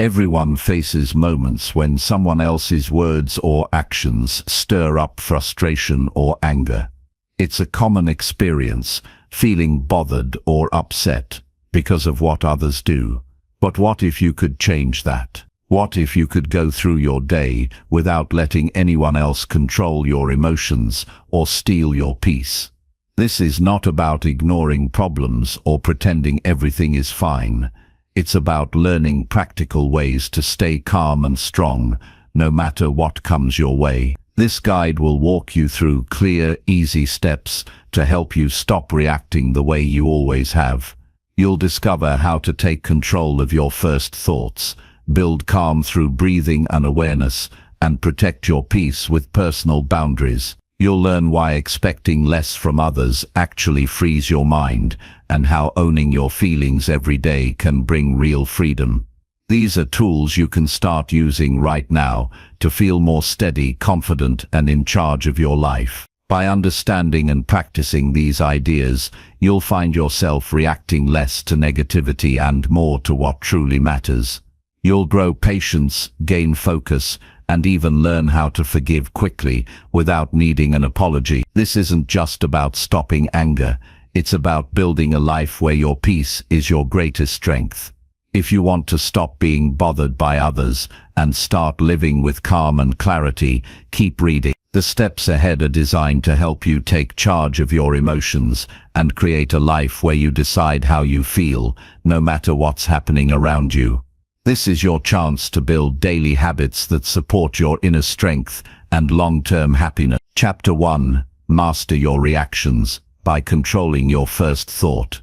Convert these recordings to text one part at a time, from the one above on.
Everyone faces moments when someone else's words or actions stir up frustration or anger. It's a common experience, feeling bothered or upset because of what others do. But what if you could change that? What if you could go through your day without letting anyone else control your emotions or steal your peace? This is not about ignoring problems or pretending everything is fine. It's about learning practical ways to stay calm and strong, no matter what comes your way. This guide will walk you through clear, easy steps to help you stop reacting the way you always have. You'll discover how to take control of your first thoughts, build calm through breathing and awareness, and protect your peace with personal boundaries. You'll learn why expecting less from others actually frees your mind, and how owning your feelings every day can bring real freedom. These are tools you can start using right now to feel more steady, confident, and in charge of your life. By understanding and practicing these ideas, you'll find yourself reacting less to negativity and more to what truly matters. You'll grow patience, gain focus, and even learn how to forgive quickly without needing an apology. This isn't just about stopping anger. It's about building a life where your peace is your greatest strength. If you want to stop being bothered by others and start living with calm and clarity, keep reading. The steps ahead are designed to help you take charge of your emotions and create a life where you decide how you feel, no matter what's happening around you. This is your chance to build daily habits that support your inner strength and long-term happiness. Chapter 1. Master your reactions by controlling your first thought.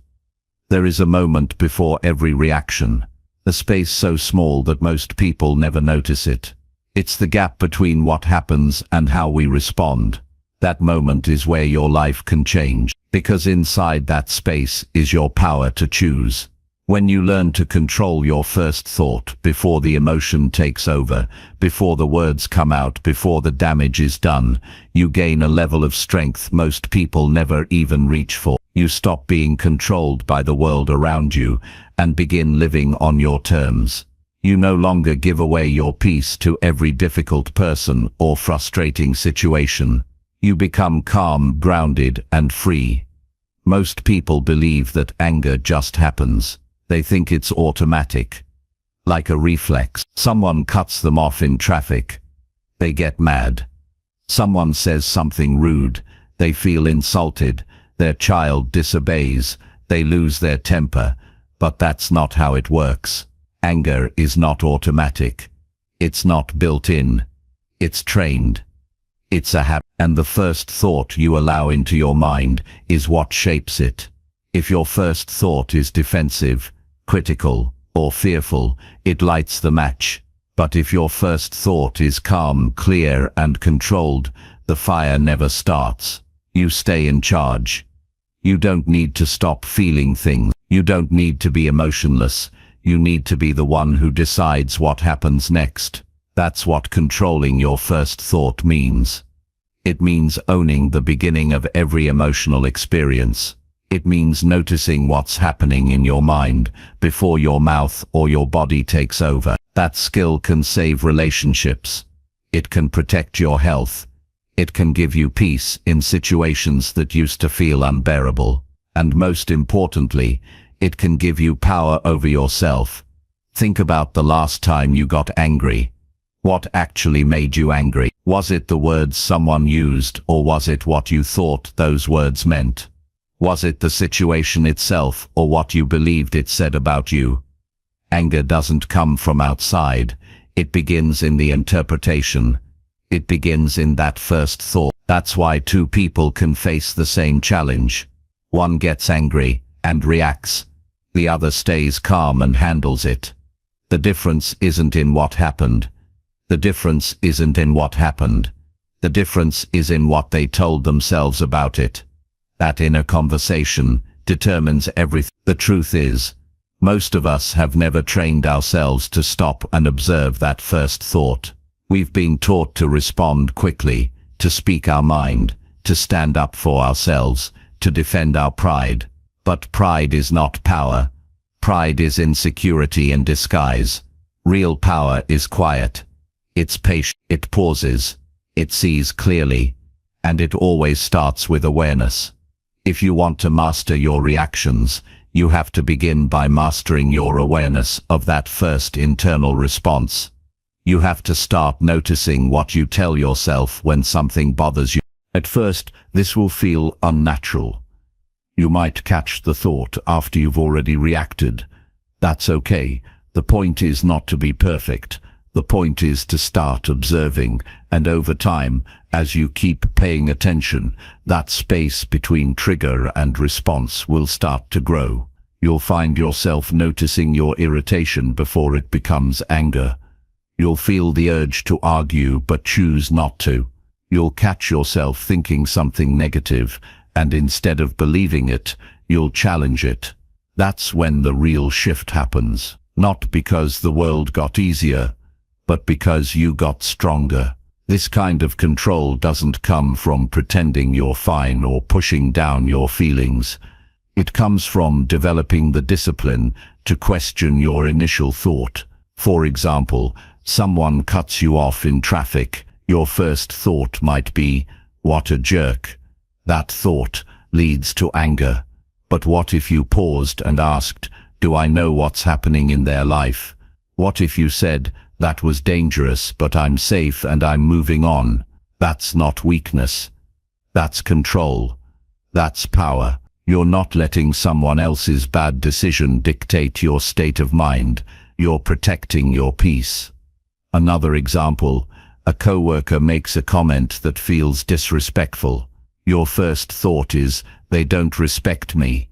There is a moment before every reaction, a space so small that most people never notice it. It's the gap between what happens and how we respond. That moment is where your life can change, because inside that space is your power to choose. When you learn to control your first thought before the emotion takes over, before the words come out, before the damage is done, you gain a level of strength most people never even reach for. You stop being controlled by the world around you and begin living on your terms. You no longer give away your peace to every difficult person or frustrating situation. You become calm, grounded, and free. Most people believe that anger just happens. They think it's automatic, like a reflex. Someone cuts them off in traffic. They get mad. Someone says something rude. They feel insulted. Their child disobeys. They lose their temper. But that's not how it works. Anger is not automatic. It's not built in. It's trained. It's a habit. And the first thought you allow into your mind is what shapes it. If your first thought is defensive, critical, or fearful, it lights the match. But if your first thought is calm, clear, and controlled, the fire never starts. You stay in charge. You don't need to stop feeling things. You don't need to be emotionless. You need to be the one who decides what happens next. That's what controlling your first thought means. It means owning the beginning of every emotional experience. It means noticing what's happening in your mind before your mouth or your body takes over. That skill can save relationships. It can protect your health. It can give you peace in situations that used to feel unbearable. And most importantly, it can give you power over yourself. Think about the last time you got angry. What actually made you angry? Was it the words someone used, or was it what you thought those words meant? Was it the situation itself, or what you believed it said about you? Anger doesn't come from outside. It begins in the interpretation. It begins in that first thought. That's why two people can face the same challenge. One gets angry and reacts. The other stays calm and handles it. The difference isn't in what happened. The difference isn't in what happened. The difference is in what they told themselves about it. That inner conversation determines everything. The truth is, most of us have never trained ourselves to stop and observe that first thought. We've been taught to respond quickly, to speak our mind, to stand up for ourselves, to defend our pride. But pride is not power. Pride is insecurity in disguise. Real power is quiet. It's patient, it pauses, it sees clearly, and it always starts with awareness. If you want to master your reactions, you have to begin by mastering your awareness of that first internal response. You have to start noticing what you tell yourself when something bothers you. At first, this will feel unnatural. You might catch the thought after you've already reacted. That's okay. The point is not to be perfect. The point is to start observing, and over time, as you keep paying attention, that space between trigger and response will start to grow. You'll find yourself noticing your irritation before it becomes anger. You'll feel the urge to argue but choose not to. You'll catch yourself thinking something negative, and instead of believing it, you'll challenge it. That's when the real shift happens. Not because the world got easier, but because you got stronger. This kind of control doesn't come from pretending you're fine or pushing down your feelings. It comes from developing the discipline to question your initial thought. For example, someone cuts you off in traffic. Your first thought might be, "What a jerk." That thought leads to anger. But what if you paused and asked, "Do I know what's happening in their life?" What if you said, "That was dangerous, but I'm safe and I'm moving on"? That's not weakness. That's control. That's power. You're not letting someone else's bad decision dictate your state of mind. You're protecting your peace. Another example, a coworker makes a comment that feels disrespectful. Your first thought is, "They don't respect me."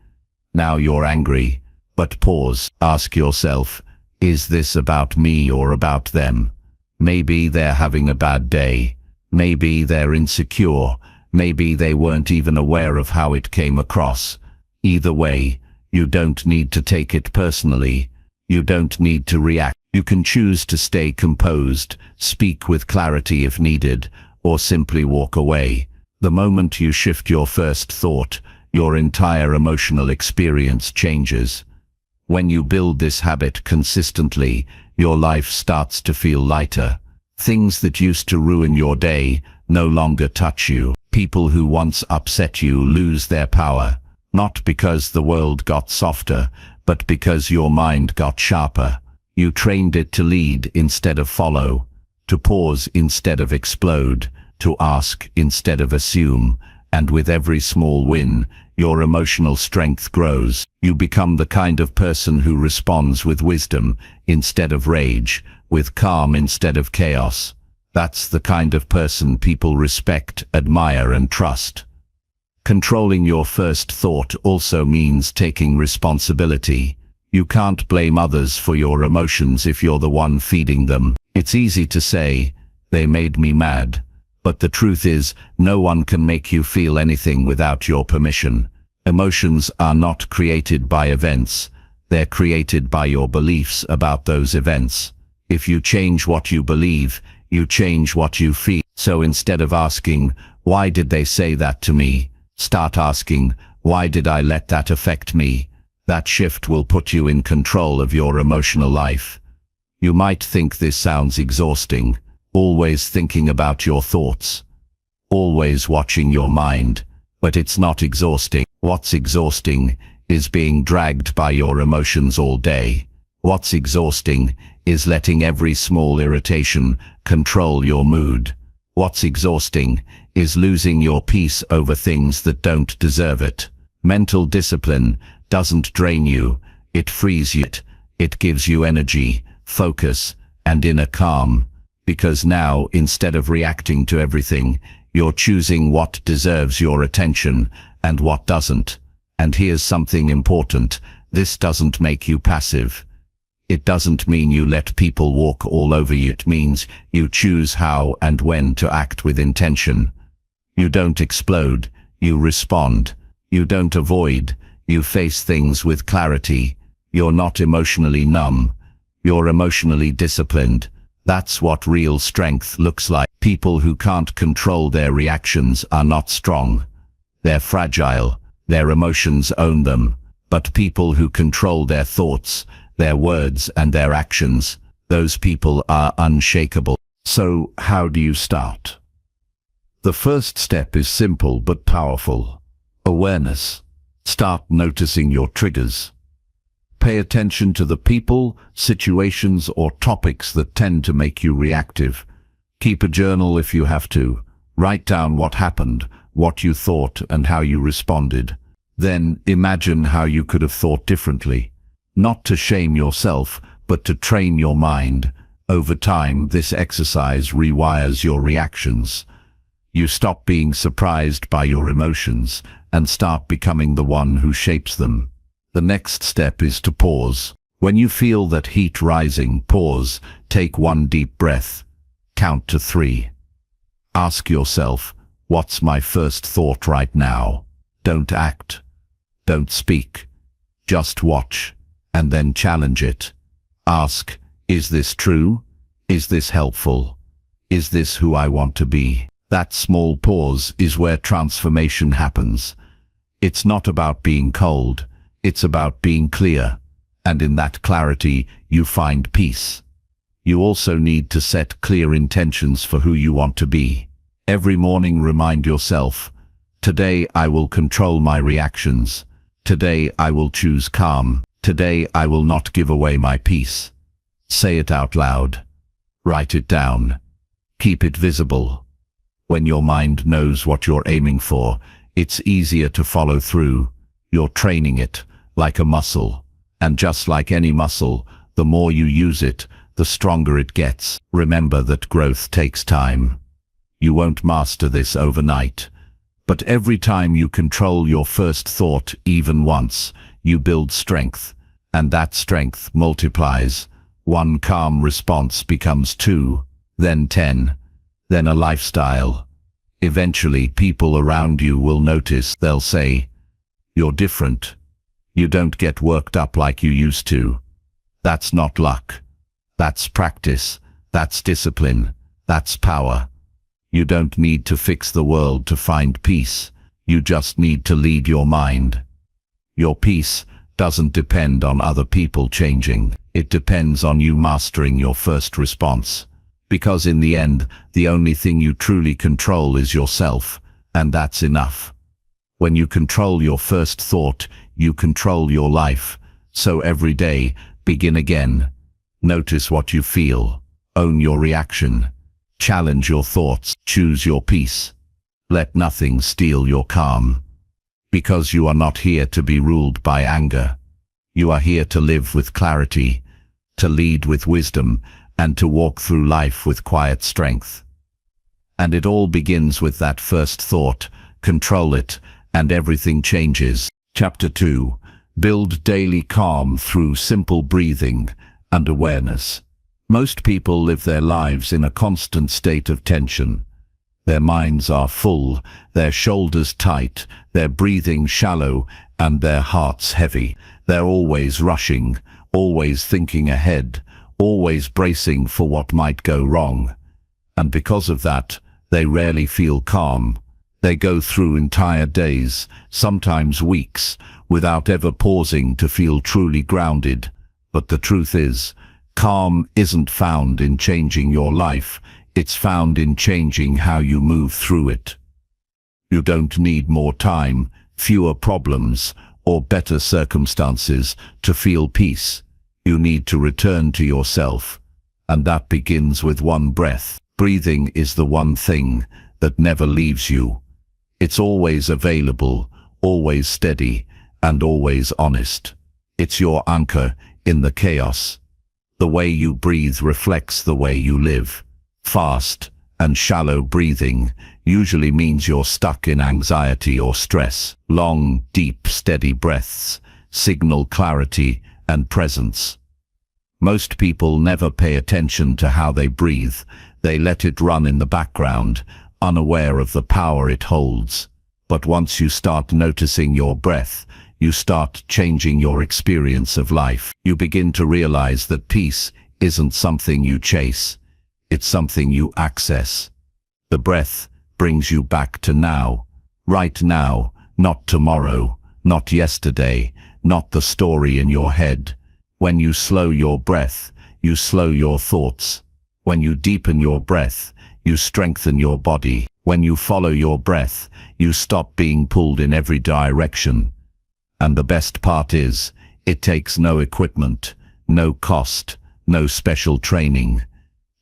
Now you're angry. But pause. Ask yourself, is this about me or about them? Maybe they're having a bad day. Maybe they're insecure. Maybe they weren't even aware of how it came across. Either way, you don't need to take it personally. You don't need to react. You can choose to stay composed, speak with clarity if needed, or simply walk away. The moment you shift your first thought, your entire emotional experience changes. When you build this habit consistently, your life starts to feel lighter. Things that used to ruin your day no longer touch you. People who once upset you lose their power, not because the world got softer, but because your mind got sharper. You trained it to lead instead of follow, to pause instead of explode, to ask instead of assume, and with every small win, your emotional strength grows. You become the kind of person who responds with wisdom instead of rage, with calm instead of chaos. That's the kind of person people respect, admire, and trust. Controlling your first thought also means taking responsibility. You can't blame others for your emotions if you're the one feeding them. It's easy to say, "They made me mad." But the truth is, no one can make you feel anything without your permission. Emotions are not created by events. They're created by your beliefs about those events. If you change what you believe, you change what you feel. So instead of asking, "Why did they say that to me?" start asking, "Why did I let that affect me?" That shift will put you in control of your emotional life. You might think this sounds exhausting, always thinking about your thoughts, always watching your mind, but it's not exhausting. What's exhausting is being dragged by your emotions all day. What's exhausting is letting every small irritation control your mood. What's exhausting is losing your peace over things that don't deserve it. Mental discipline doesn't drain you, it frees you. It gives you energy, focus, and inner calm. Because now, instead of reacting to everything, you're choosing what deserves your attention and what doesn't. And here's something important. This doesn't make you passive. It doesn't mean you let people walk all over you. It means you choose how and when to act with intention. You don't explode, you respond. You don't avoid, you face things with clarity. You're not emotionally numb. You're emotionally disciplined. That's what real strength looks like. People who can't control their reactions are not strong. They're fragile. Their emotions own them. But people who control their thoughts, their words, and their actions, Those people are unshakable. So, how do you start? The first step is simple but powerful. Awareness. Start noticing your triggers. Pay attention to the people, situations, or topics that tend to make you reactive. Keep a journal if you have to. Write down what happened, what you thought, and how you responded. Then imagine how you could have thought differently. Not to shame yourself, but to train your mind. Over time, this exercise rewires your reactions. You stop being surprised by your emotions and start becoming the one who shapes them. The next step is to pause. When you feel that heat rising, pause, take one deep breath, count to 3. Ask yourself, what's my first thought right now? Don't act. Don't speak. Just watch, and then challenge it. Ask, is this true? Is this helpful? Is this who I want to be? That small pause is where transformation happens. It's not about being cold, it's about being clear. And in that clarity, you find peace. You also need to set clear intentions for who you want to be. Every morning remind yourself, today I will control my reactions. Today I will choose calm. Today I will not give away my peace. Say it out loud. Write it down. Keep it visible. When your mind knows what you're aiming for, it's easier to follow through. You're training it, like a muscle. And just like any muscle, the more you use it, the stronger it gets. Remember that growth takes time. You won't master this overnight. But every time you control your first thought, even once, you build strength. And that strength multiplies. One calm response becomes 2, then 10, then a lifestyle. Eventually, people around you will notice. They'll say, you're different. You don't get worked up like you used to. That's not luck. That's practice. That's discipline. That's power. You don't need to fix the world to find peace. You just need to lead your mind. Your peace doesn't depend on other people changing. It depends on you mastering your first response. Because in the end, the only thing you truly control is yourself, and that's enough. When you control your first thought, you control your life. So every day, begin again. Notice what you feel. Own your reaction. Challenge your thoughts. Choose your peace. Let nothing steal your calm. Because you are not here to be ruled by anger. You are here to live with clarity, to lead with wisdom, and to walk through life with quiet strength. And it all begins with that first thought. Control it, and everything changes. Chapter 2. Build daily calm through simple breathing and awareness. Most people live their lives in a constant state of tension. Their minds are full, their shoulders tight, their breathing shallow, and their hearts heavy. They're always rushing, always thinking ahead, always bracing for what might go wrong. And because of that, they rarely feel calm. They go through entire days, sometimes weeks, without ever pausing to feel truly grounded. But the truth is, calm isn't found in changing your life, it's found in changing how you move through it. You don't need more time, fewer problems, or better circumstances to feel peace. You need to return to yourself, and that begins with one breath. Breathing is the one thing that never leaves you. It's always available, always steady, and always honest. It's your anchor in the chaos. The way you breathe reflects the way you live. Fast and shallow breathing usually means you're stuck in anxiety or stress. Long, deep, steady breaths signal clarity and presence. Most people never pay attention to how they breathe. They let it run in the background, unaware of the power it holds. But once you start noticing your breath, you start changing your experience of life. You begin to realize that peace isn't something you chase. It's something you access. The breath brings you back to now, right now, not tomorrow, not yesterday, not the story in your head. When you slow your breath, you slow your thoughts. When you deepen your breath, you strengthen your body. When you follow your breath, you stop being pulled in every direction. And the best part is, it takes no equipment, no cost, no special training.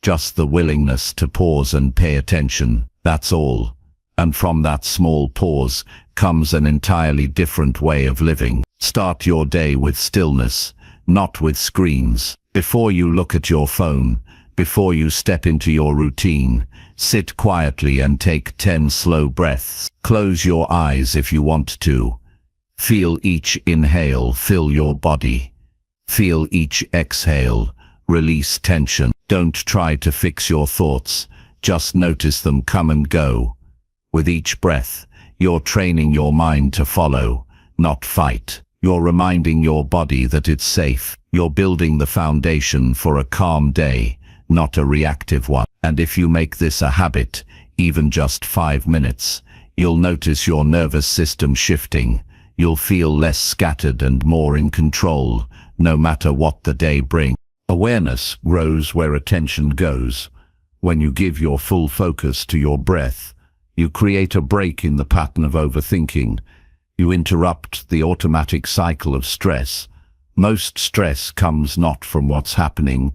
Just the willingness to pause and pay attention, that's all. And from that small pause comes an entirely different way of living. Start your day with stillness, not with screens. Before you look at your phone, before you step into your routine, sit quietly and take 10 slow breaths. Close your eyes if you want to. Feel each inhale fill your body. Feel each exhale release tension. Don't try to fix your thoughts, just notice them come and go. With each breath, you're training your mind to follow, not fight. You're reminding your body that it's safe. You're building the foundation for a calm day, not a reactive one. And if you make this a habit, even just 5 minutes, you'll notice your nervous system shifting. You'll feel less scattered and more in control, no matter what the day brings. Awareness grows where attention goes. When you give your full focus to your breath, you create a break in the pattern of overthinking. You interrupt the automatic cycle of stress. Most stress comes not from what's happening,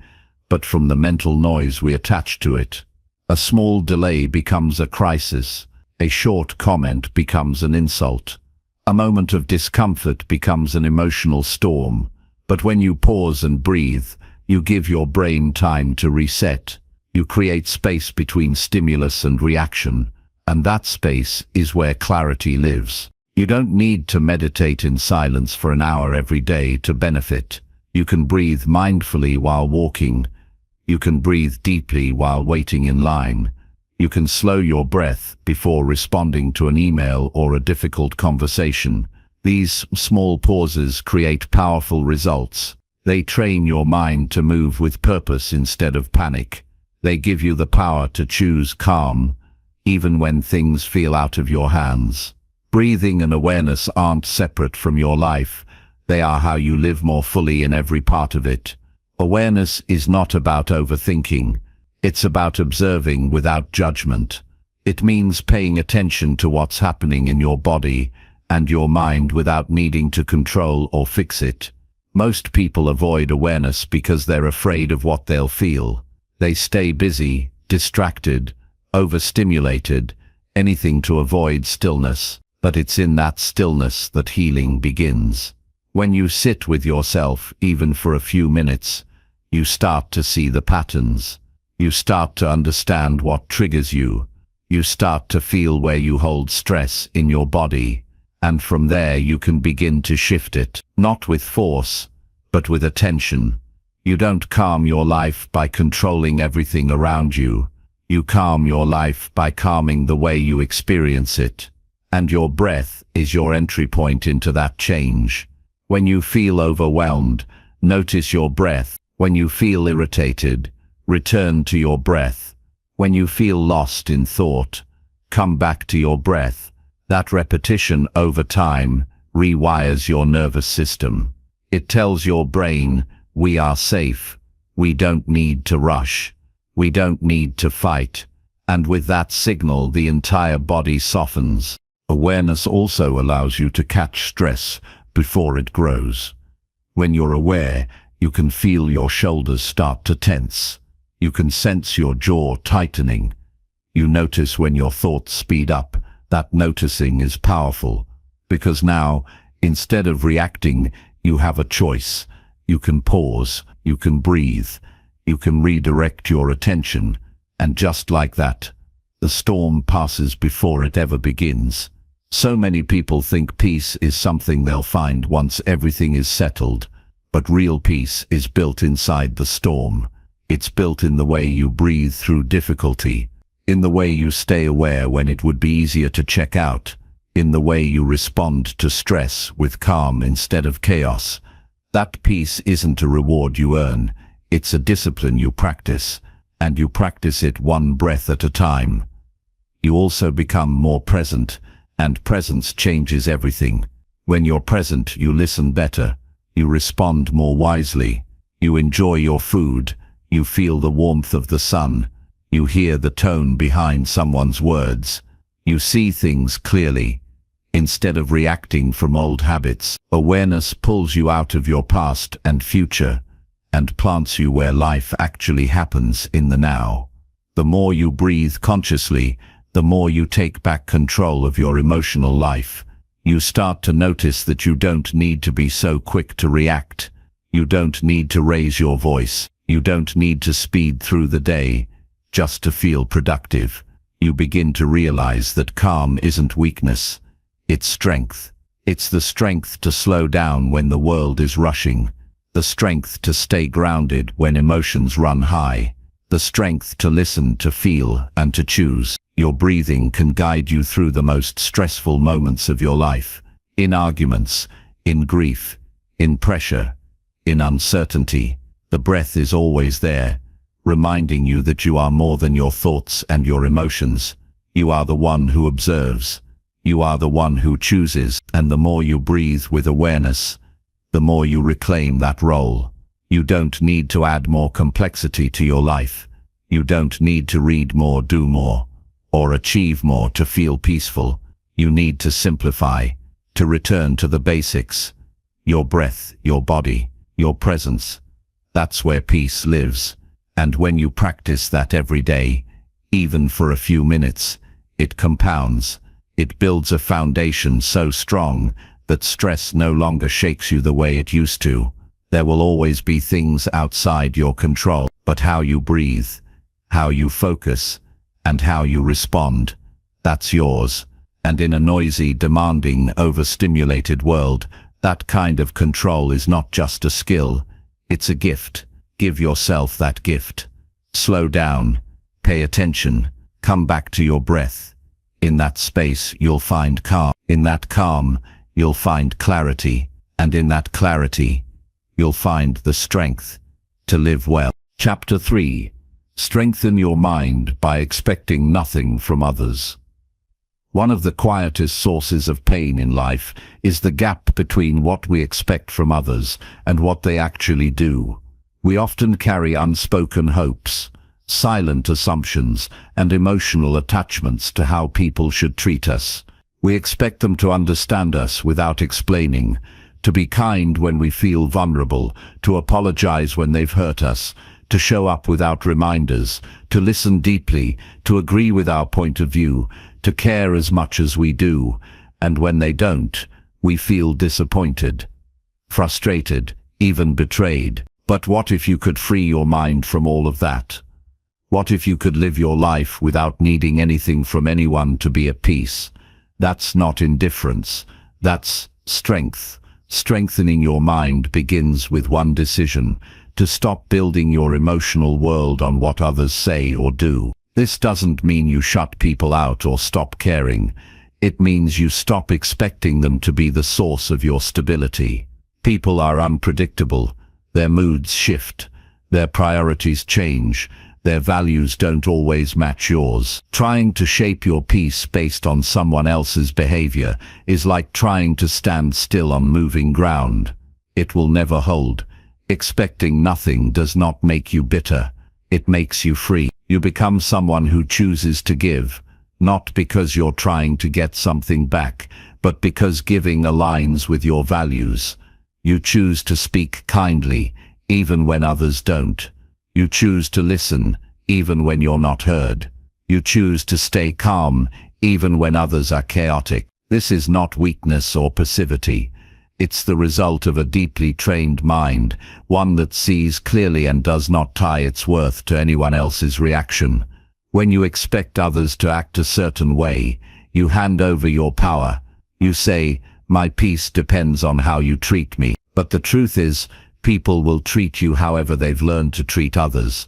but from the mental noise we attach to it. A small delay becomes a crisis. A short comment becomes an insult. A moment of discomfort becomes an emotional storm. But when you pause and breathe, you give your brain time to reset. You create space between stimulus and reaction, and that space is where clarity lives. You don't need to meditate in silence for an hour every day to benefit. You can breathe mindfully while walking. You can breathe deeply while waiting in line. You can slow your breath before responding to an email or a difficult conversation. These small pauses create powerful results. They train your mind to move with purpose instead of panic. They give you the power to choose calm, even when things feel out of your hands. Breathing and awareness aren't separate from your life. They are how you live more fully in every part of it. Awareness is not about overthinking. It's about observing without judgment. It means paying attention to what's happening in your body and your mind without needing to control or fix it. Most people avoid awareness because they're afraid of what they'll feel. They stay busy, distracted, overstimulated, anything to avoid stillness. But it's in that stillness that healing begins. When you sit with yourself, even for a few minutes, you start to see the patterns. You start to understand what triggers you. You start to feel where you hold stress in your body. And from there you can begin to shift it, not with force, but with attention. You don't calm your life by controlling everything around you. You calm your life by calming the way you experience it. And your breath is your entry point into that change. When you feel overwhelmed, notice your breath. When you feel irritated, return to your breath. When you feel lost in thought, come back to your breath. That repetition over time rewires your nervous system. It tells your brain, we are safe. We don't need to rush. We don't need to fight. And with that signal, the entire body softens. Awareness also allows you to catch stress before it grows. When you're aware, you can feel your shoulders start to tense. You can sense your jaw tightening. You notice when your thoughts speed up. That noticing is powerful, because now, instead of reacting, you have a choice. You can pause, you can breathe, you can redirect your attention, and just like that, the storm passes before it ever begins. So many people think peace is something they'll find once everything is settled, but real peace is built inside the storm. It's built in the way you breathe through difficulty, in the way you stay aware when it would be easier to check out, in the way you respond to stress with calm instead of chaos. That peace isn't a reward you earn, it's a discipline you practice, and you practice it one breath at a time. You also become more present, and presence changes everything. When you're present, you listen better, you respond more wisely, You enjoy your food. You feel the warmth of the sun. You hear the tone behind someone's words. You see things clearly. Instead of reacting from old habits, awareness pulls you out of your past and future and plants you where life actually happens in the now. The more you breathe consciously, the more you take back control of your emotional life. You start to notice that you don't need to be so quick to react. You don't need to raise your voice. You don't need to speed through the day just to feel productive. You begin to realize that calm isn't weakness, it's strength. It's the strength to slow down when the world is rushing, the strength to stay grounded when emotions run high, the strength to listen, to feel, and to choose. Your breathing can guide you through the most stressful moments of your life, in arguments, in grief, in pressure, in uncertainty. The breath is always there, reminding you that you are more than your thoughts and your emotions. You are the one who observes. You are the one who chooses, and the more you breathe with awareness, the more you reclaim that role. You don't need to add more complexity to your life. You don't need to read more, do more, or achieve more to feel peaceful. You need to simplify, to return to the basics. Your breath, your body, your presence. That's where peace lives. And when you practice that every day, even for a few minutes, it compounds. It builds a foundation so strong that stress no longer shakes you the way it used to. There will always be things outside your control, but how you breathe, how you focus, and how you respond, that's yours. And in a noisy, demanding, overstimulated world, that kind of control is not just a skill, it's a gift. Give yourself that gift. Slow down, pay attention, come back to your breath. In that space, you'll find calm. In that calm, you'll find clarity. And in that clarity, you'll find the strength to live well. Chapter 3. Strengthen your mind by expecting nothing from others. One of the quietest sources of pain in life is the gap between what we expect from others and what they actually do. We often carry unspoken hopes, silent assumptions, and emotional attachments to how people should treat us. We expect them to understand us without explaining, to be kind when we feel vulnerable, to apologize when they've hurt us, to show up without reminders, to listen deeply, to agree with our point of view, to care as much as we do. And when they don't, we feel disappointed, frustrated, even betrayed. But what if you could free your mind from all of that? What if you could live your life without needing anything from anyone to be at peace? That's not indifference, that's strength. Strengthening your mind begins with one decision: to stop building your emotional world on what others say or do. This doesn't mean you shut people out or stop caring. It means you stop expecting them to be the source of your stability. People are unpredictable. Their moods shift. Their priorities change. Their values don't always match yours. Trying to shape your peace based on someone else's behavior is like trying to stand still on moving ground. It will never hold. Expecting nothing does not make you bitter. It makes you free. You become someone who chooses to give, not because you're trying to get something back, but because giving aligns with your values. You choose to speak kindly, even when others don't. You choose to listen, even when you're not heard. You choose to stay calm, even when others are chaotic. This is not weakness or passivity. It's the result of a deeply trained mind, one that sees clearly and does not tie its worth to anyone else's reaction. When you expect others to act a certain way, you hand over your power. You say, "My peace depends on how you treat me." But the truth is, people will treat you however they've learned to treat others.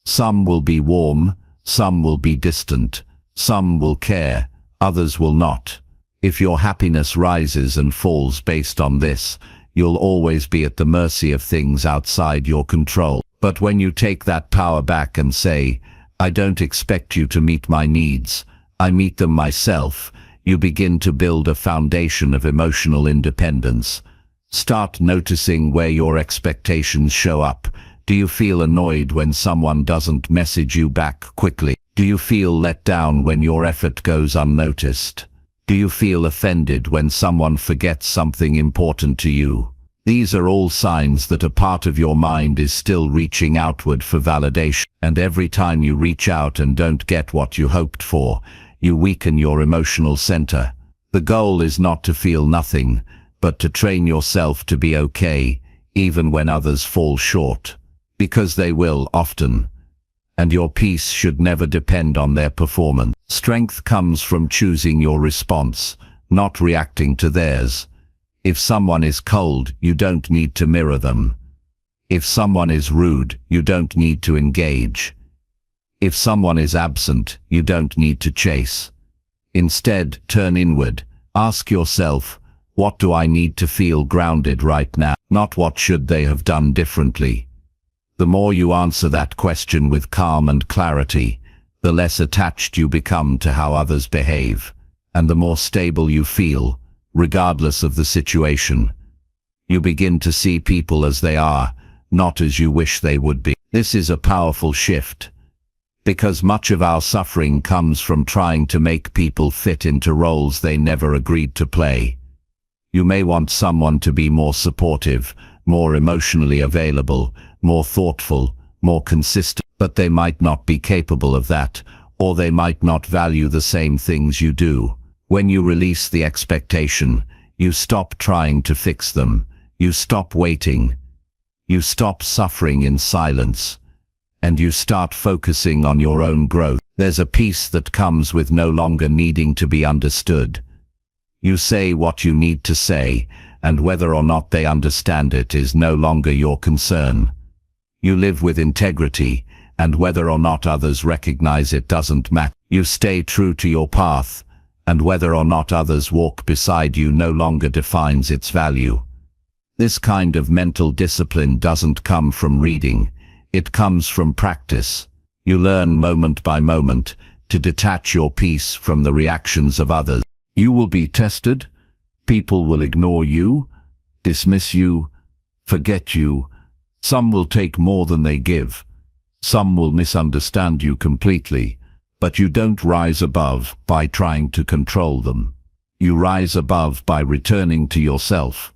Some will be warm, some will be distant, some will care, others will not. If your happiness rises and falls based on this, you'll always be at the mercy of things outside your control. But when you take that power back and say, "I don't expect you to meet my needs, I meet them myself," you begin to build a foundation of emotional independence. Start noticing where your expectations show up. Do you feel annoyed when someone doesn't message you back quickly? Do you feel let down when your effort goes unnoticed? Do you feel offended when someone forgets something important to you? These are all signs that a part of your mind is still reaching outward for validation. And every time you reach out and don't get what you hoped for, you weaken your emotional center. The goal is not to feel nothing, but to train yourself to be okay, even when others fall short. Because they will often. And your peace should never depend on their performance. Strength comes from choosing your response, not reacting to theirs. If someone is cold, you don't need to mirror them. If someone is rude, you don't need to engage. If someone is absent, you don't need to chase. Instead, turn inward. Ask yourself, what do I need to feel grounded right now? Not what should they have done differently. The more you answer that question with calm and clarity, the less attached you become to how others behave, and the more stable you feel, regardless of the situation. You begin to see people as they are, not as you wish they would be. This is a powerful shift, because much of our suffering comes from trying to make people fit into roles they never agreed to play. You may want someone to be more supportive, more emotionally available, more thoughtful, more consistent, but they might not be capable of that, or they might not value the same things you do. When you release the expectation, you stop trying to fix them, you stop waiting, you stop suffering in silence, and you start focusing on your own growth. There's a peace that comes with no longer needing to be understood. You say what you need to say, and whether or not they understand it is no longer your concern. You live with integrity, and whether or not others recognize it doesn't matter. You stay true to your path, and whether or not others walk beside you no longer defines its value. This kind of mental discipline doesn't come from reading, it comes from practice. You learn moment by moment to detach your peace from the reactions of others. You will be tested, people will ignore you, dismiss you, forget you. Some will take more than they give. Some will misunderstand you completely, but you don't rise above by trying to control them. You rise above by returning to yourself.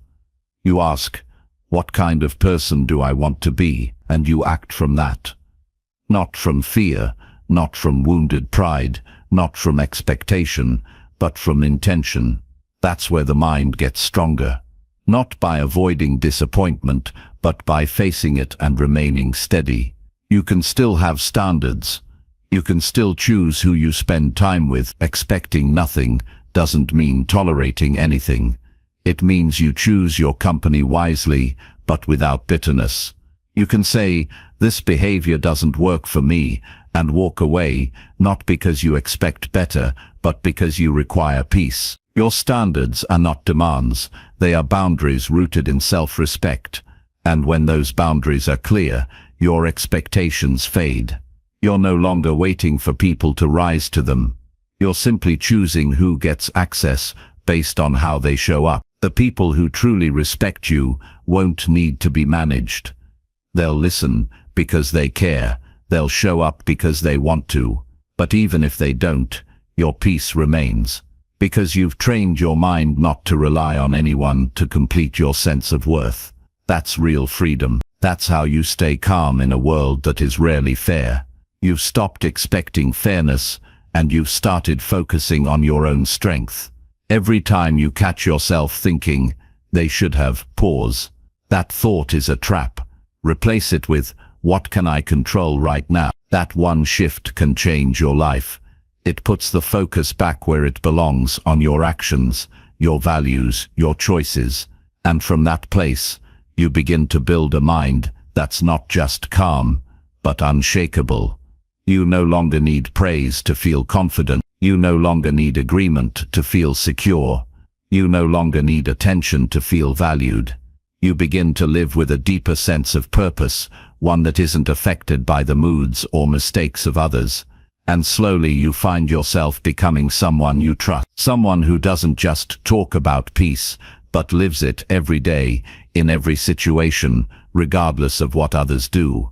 You ask, what kind of person do I want to be? And you act from that. Not from fear, not from wounded pride, not from expectation, but from intention. That's where the mind gets stronger. Not by avoiding disappointment, but by facing it and remaining steady. You can still have standards. You can still choose who you spend time with. Expecting nothing doesn't mean tolerating anything. It means you choose your company wisely, but without bitterness. You can say, this behavior doesn't work for me, and walk away, not because you expect better, but because you require peace. Your standards are not demands, they are boundaries rooted in self-respect. And when those boundaries are clear, your expectations fade. You're no longer waiting for people to rise to them. You're simply choosing who gets access based on how they show up. The people who truly respect you won't need to be managed. They'll listen because they care. They'll show up because they want to. But even if they don't, your peace remains. Because you've trained your mind not to rely on anyone to complete your sense of worth. That's real freedom. That's how you stay calm in a world that is rarely fair. You've stopped expecting fairness, and you've started focusing on your own strength. Every time you catch yourself thinking, they should have, pause. That thought is a trap. Replace it with, what can I control right now? That one shift can change your life. It puts the focus back where it belongs, on your actions, your values, your choices. And from that place, you begin to build a mind that's not just calm, but unshakable. You no longer need praise to feel confident. You no longer need agreement to feel secure. You no longer need attention to feel valued. You begin to live with a deeper sense of purpose, one that isn't affected by the moods or mistakes of others. And slowly you find yourself becoming someone you trust. Someone who doesn't just talk about peace, but lives it every day, in every situation, regardless of what others do.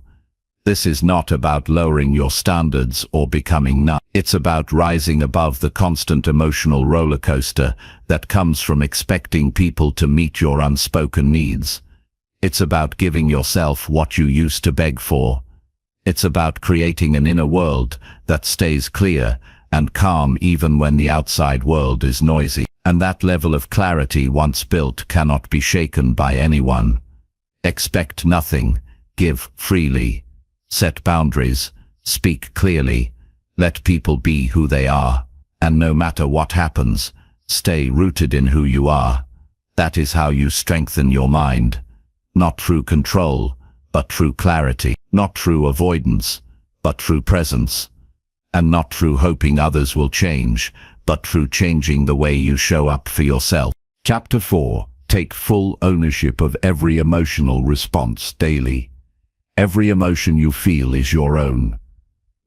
This is not about lowering your standards or becoming numb. It's about rising above the constant emotional roller coaster that comes from expecting people to meet your unspoken needs. It's about giving yourself what you used to beg for. It's about creating an inner world that stays clear and calm even when the outside world is noisy. And that level of clarity once built cannot be shaken by anyone. Expect nothing, give freely, set boundaries, speak clearly, let people be who they are, and no matter what happens, stay rooted in who you are. That is how you strengthen your mind, not through control, but through clarity, not through avoidance, but through presence, and not through hoping others will change, but through changing the way you show up for yourself. Chapter 4. Take full ownership of every emotional response daily. Every emotion you feel is your own.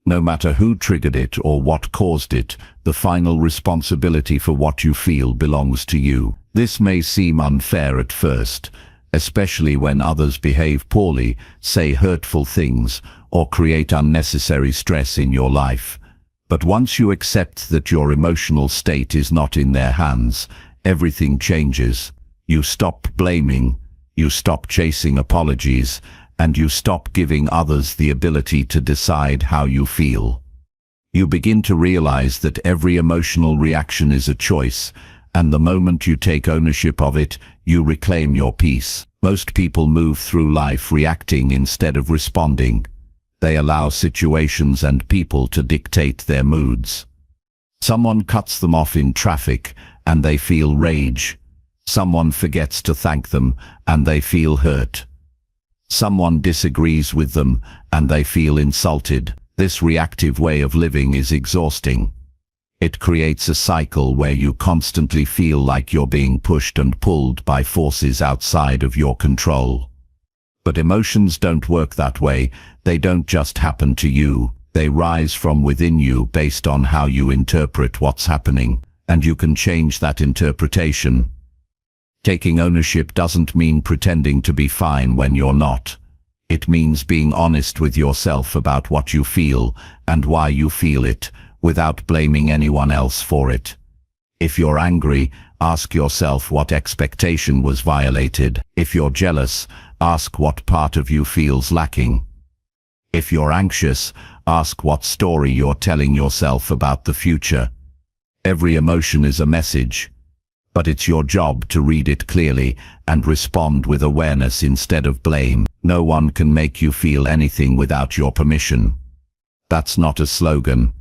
No matter who triggered it or what caused it, the final responsibility for what you feel belongs to you. This may seem unfair at first, especially when others behave poorly, say hurtful things, or create unnecessary stress in your life. But once you accept that your emotional state is not in their hands, everything changes. You stop blaming, you stop chasing apologies, and you stop giving others the ability to decide how you feel. You begin to realize that every emotional reaction is a choice, and the moment you take ownership of it, you reclaim your peace. Most people move through life reacting instead of responding. They allow situations and people to dictate their moods. Someone cuts them off in traffic, and they feel rage. Someone forgets to thank them, and they feel hurt. Someone disagrees with them, and they feel insulted. This reactive way of living is exhausting. It creates a cycle where you constantly feel like you're being pushed and pulled by forces outside of your control. But emotions don't work that way. They don't just happen to you. They rise from within you based on how you interpret what's happening, and you can change that interpretation. Taking ownership doesn't mean pretending to be fine when you're not. It means being honest with yourself about what you feel and why you feel it, without blaming anyone else for it. If you're angry, ask yourself what expectation was violated. If you're jealous, ask what part of you feels lacking. If you're anxious, ask what story you're telling yourself about the future. Every emotion is a message, but it's your job to read it clearly and respond with awareness instead of blame. No one can make you feel anything without your permission. That's not a slogan.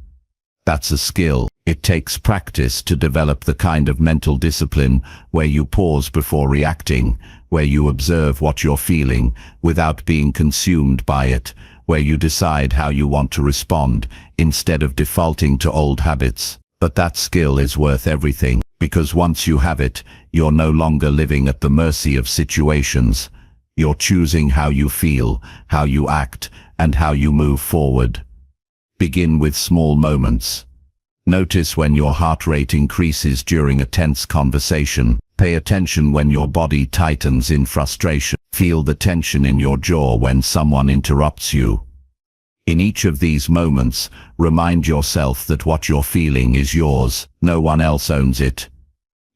That's a skill. It takes practice to develop the kind of mental discipline where you pause before reacting, where you observe what you're feeling without being consumed by it, where you decide how you want to respond instead of defaulting to old habits. But that skill is worth everything, because once you have it, you're no longer living at the mercy of situations. You're choosing how you feel, how you act, and how you move forward. Begin with small moments. Notice when your heart rate increases during a tense conversation. Pay attention when your body tightens in frustration. Feel the tension in your jaw when someone interrupts you. In each of these moments, remind yourself that what you're feeling is yours. No one else owns it.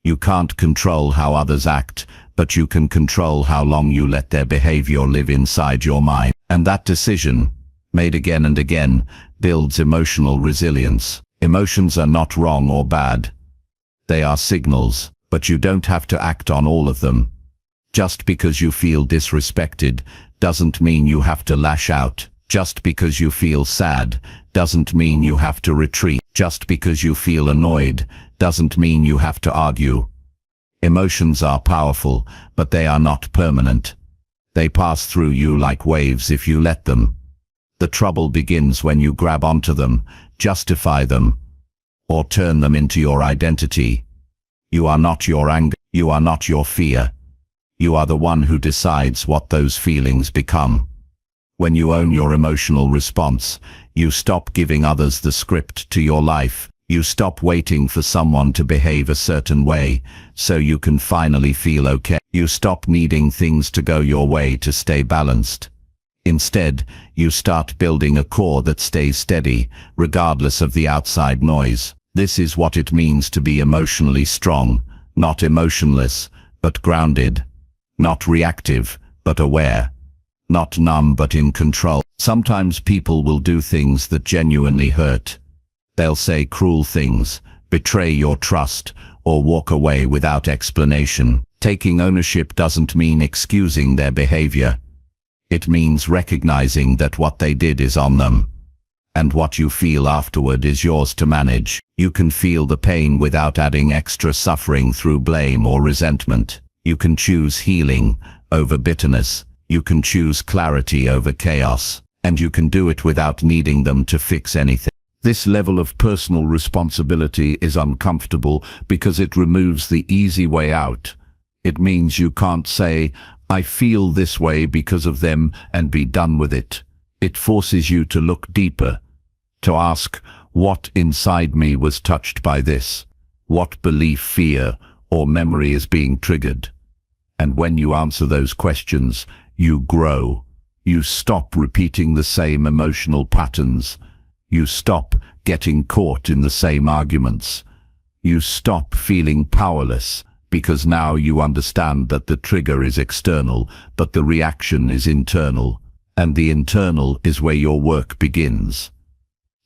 You can't control how others act, but you can control how long you let their behavior live inside your mind. And that decision, made again and again, builds emotional resilience. Emotions are not wrong or bad. They are signals, but you don't have to act on all of them. Just because you feel disrespected doesn't mean you have to lash out. Just because you feel sad doesn't mean you have to retreat. Just because you feel annoyed doesn't mean you have to argue. Emotions are powerful, but they are not permanent. They pass through you like waves if you let them. The trouble begins when you grab onto them, justify them, or turn them into your identity. You are not your anger. You are not your fear. You are the one who decides what those feelings become. When you own your emotional response, you stop giving others the script to your life. You stop waiting for someone to behave a certain way so you can finally feel okay. You stop needing things to go your way to stay balanced. Instead, you start building a core that stays steady, regardless of the outside noise. This is what it means to be emotionally strong, not emotionless, but grounded. Not reactive, but aware. Not numb, but in control. Sometimes people will do things that genuinely hurt. They'll say cruel things, betray your trust, or walk away without explanation. Taking ownership doesn't mean excusing their behavior. It means recognizing that what they did is on them. And what you feel afterward is yours to manage. You can feel the pain without adding extra suffering through blame or resentment. You can choose healing over bitterness. You can choose clarity over chaos. And you can do it without needing them to fix anything. This level of personal responsibility is uncomfortable because it removes the easy way out. It means you can't say, "I feel this way because of them," and be done with it. It forces you to look deeper, to ask, what inside me was touched by this? What belief, fear, or memory is being triggered? And when you answer those questions, you grow. You stop repeating the same emotional patterns. You stop getting caught in the same arguments. You stop feeling powerless, because now you understand that the trigger is external, but the reaction is internal. And the internal is where your work begins.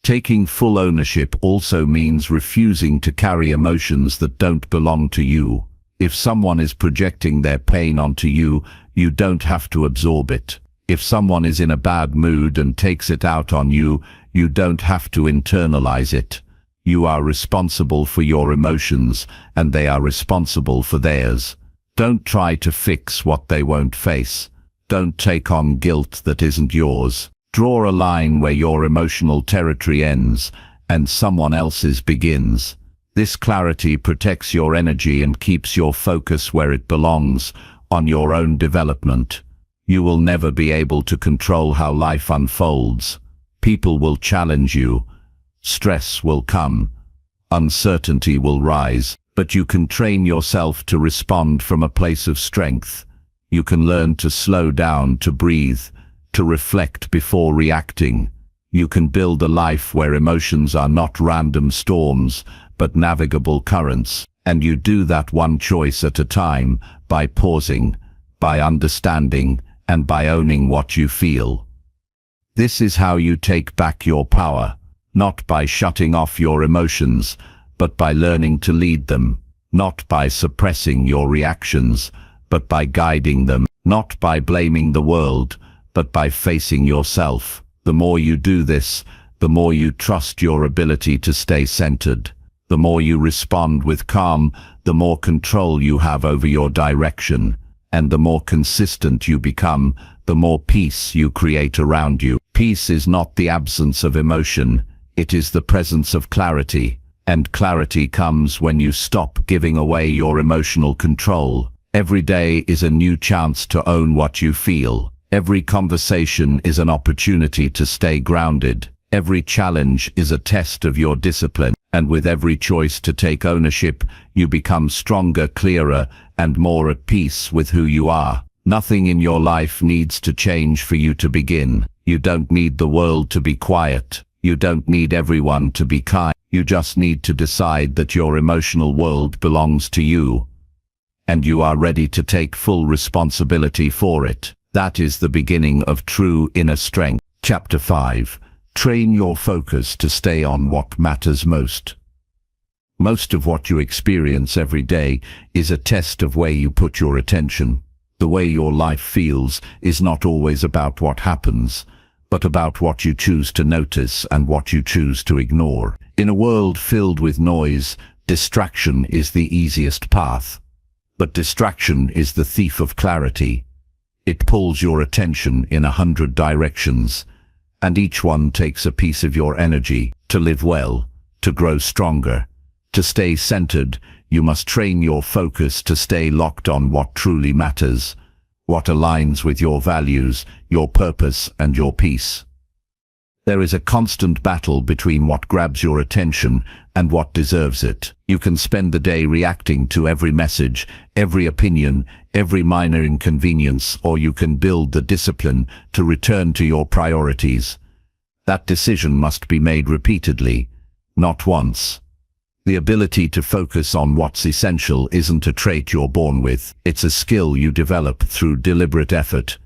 Taking full ownership also means refusing to carry emotions that don't belong to you. If someone is projecting their pain onto you, you don't have to absorb it. If someone is in a bad mood and takes it out on you, you don't have to internalize it. You are responsible for your emotions, and they are responsible for theirs. Don't try to fix what they won't face. Don't take on guilt that isn't yours. Draw a line where your emotional territory ends and someone else's begins. This clarity protects your energy and keeps your focus where it belongs, on your own development. You will never be able to control how life unfolds. People will challenge you. Stress will come. Uncertainty will rise. But you can train yourself to respond from a place of strength. You can learn to slow down, to breathe, to reflect before reacting. You can build a life where emotions are not random storms, but navigable currents. And you do that one choice at a time, by pausing, by understanding, and by owning what you feel. This is how you take back your power, not by shutting off your emotions, but by learning to lead them, not by suppressing your reactions, but by guiding them, not by blaming the world, but by facing yourself. The more you do this, the more you trust your ability to stay centered. The more you respond with calm, the more control you have over your direction. And the more consistent you become, the more peace you create around you. Peace is not the absence of emotion, it is the presence of clarity. And clarity comes when you stop giving away your emotional control. Every day is a new chance to own what you feel. Every conversation is an opportunity to stay grounded. Every challenge is a test of your discipline. And with every choice to take ownership, you become stronger, clearer, and more at peace with who you are. Nothing in your life needs to change for you to begin. You don't need the world to be quiet. You don't need everyone to be kind. You just need to decide that your emotional world belongs to you. And you are ready to take full responsibility for it. That is the beginning of true inner strength. Chapter 5. Train your focus to stay on what matters most. Most of what you experience every day is a test of where you put your attention. The way your life feels is not always about what happens, but about what you choose to notice and what you choose to ignore. In a world filled with noise, distraction is the easiest path. But distraction is the thief of clarity. It pulls your attention in 100 directions, and each one takes a piece of your energy. To live well, to grow stronger, to stay centered, you must train your focus to stay locked on what truly matters, what aligns with your values, your purpose, and your peace. There is a constant battle between what grabs your attention and what deserves it. You can spend the day reacting to every message, every opinion, every minor inconvenience, or you can build the discipline to return to your priorities. That decision must be made repeatedly, not once. The ability to focus on what's essential isn't a trait you're born with. It's a skill you develop through deliberate effort.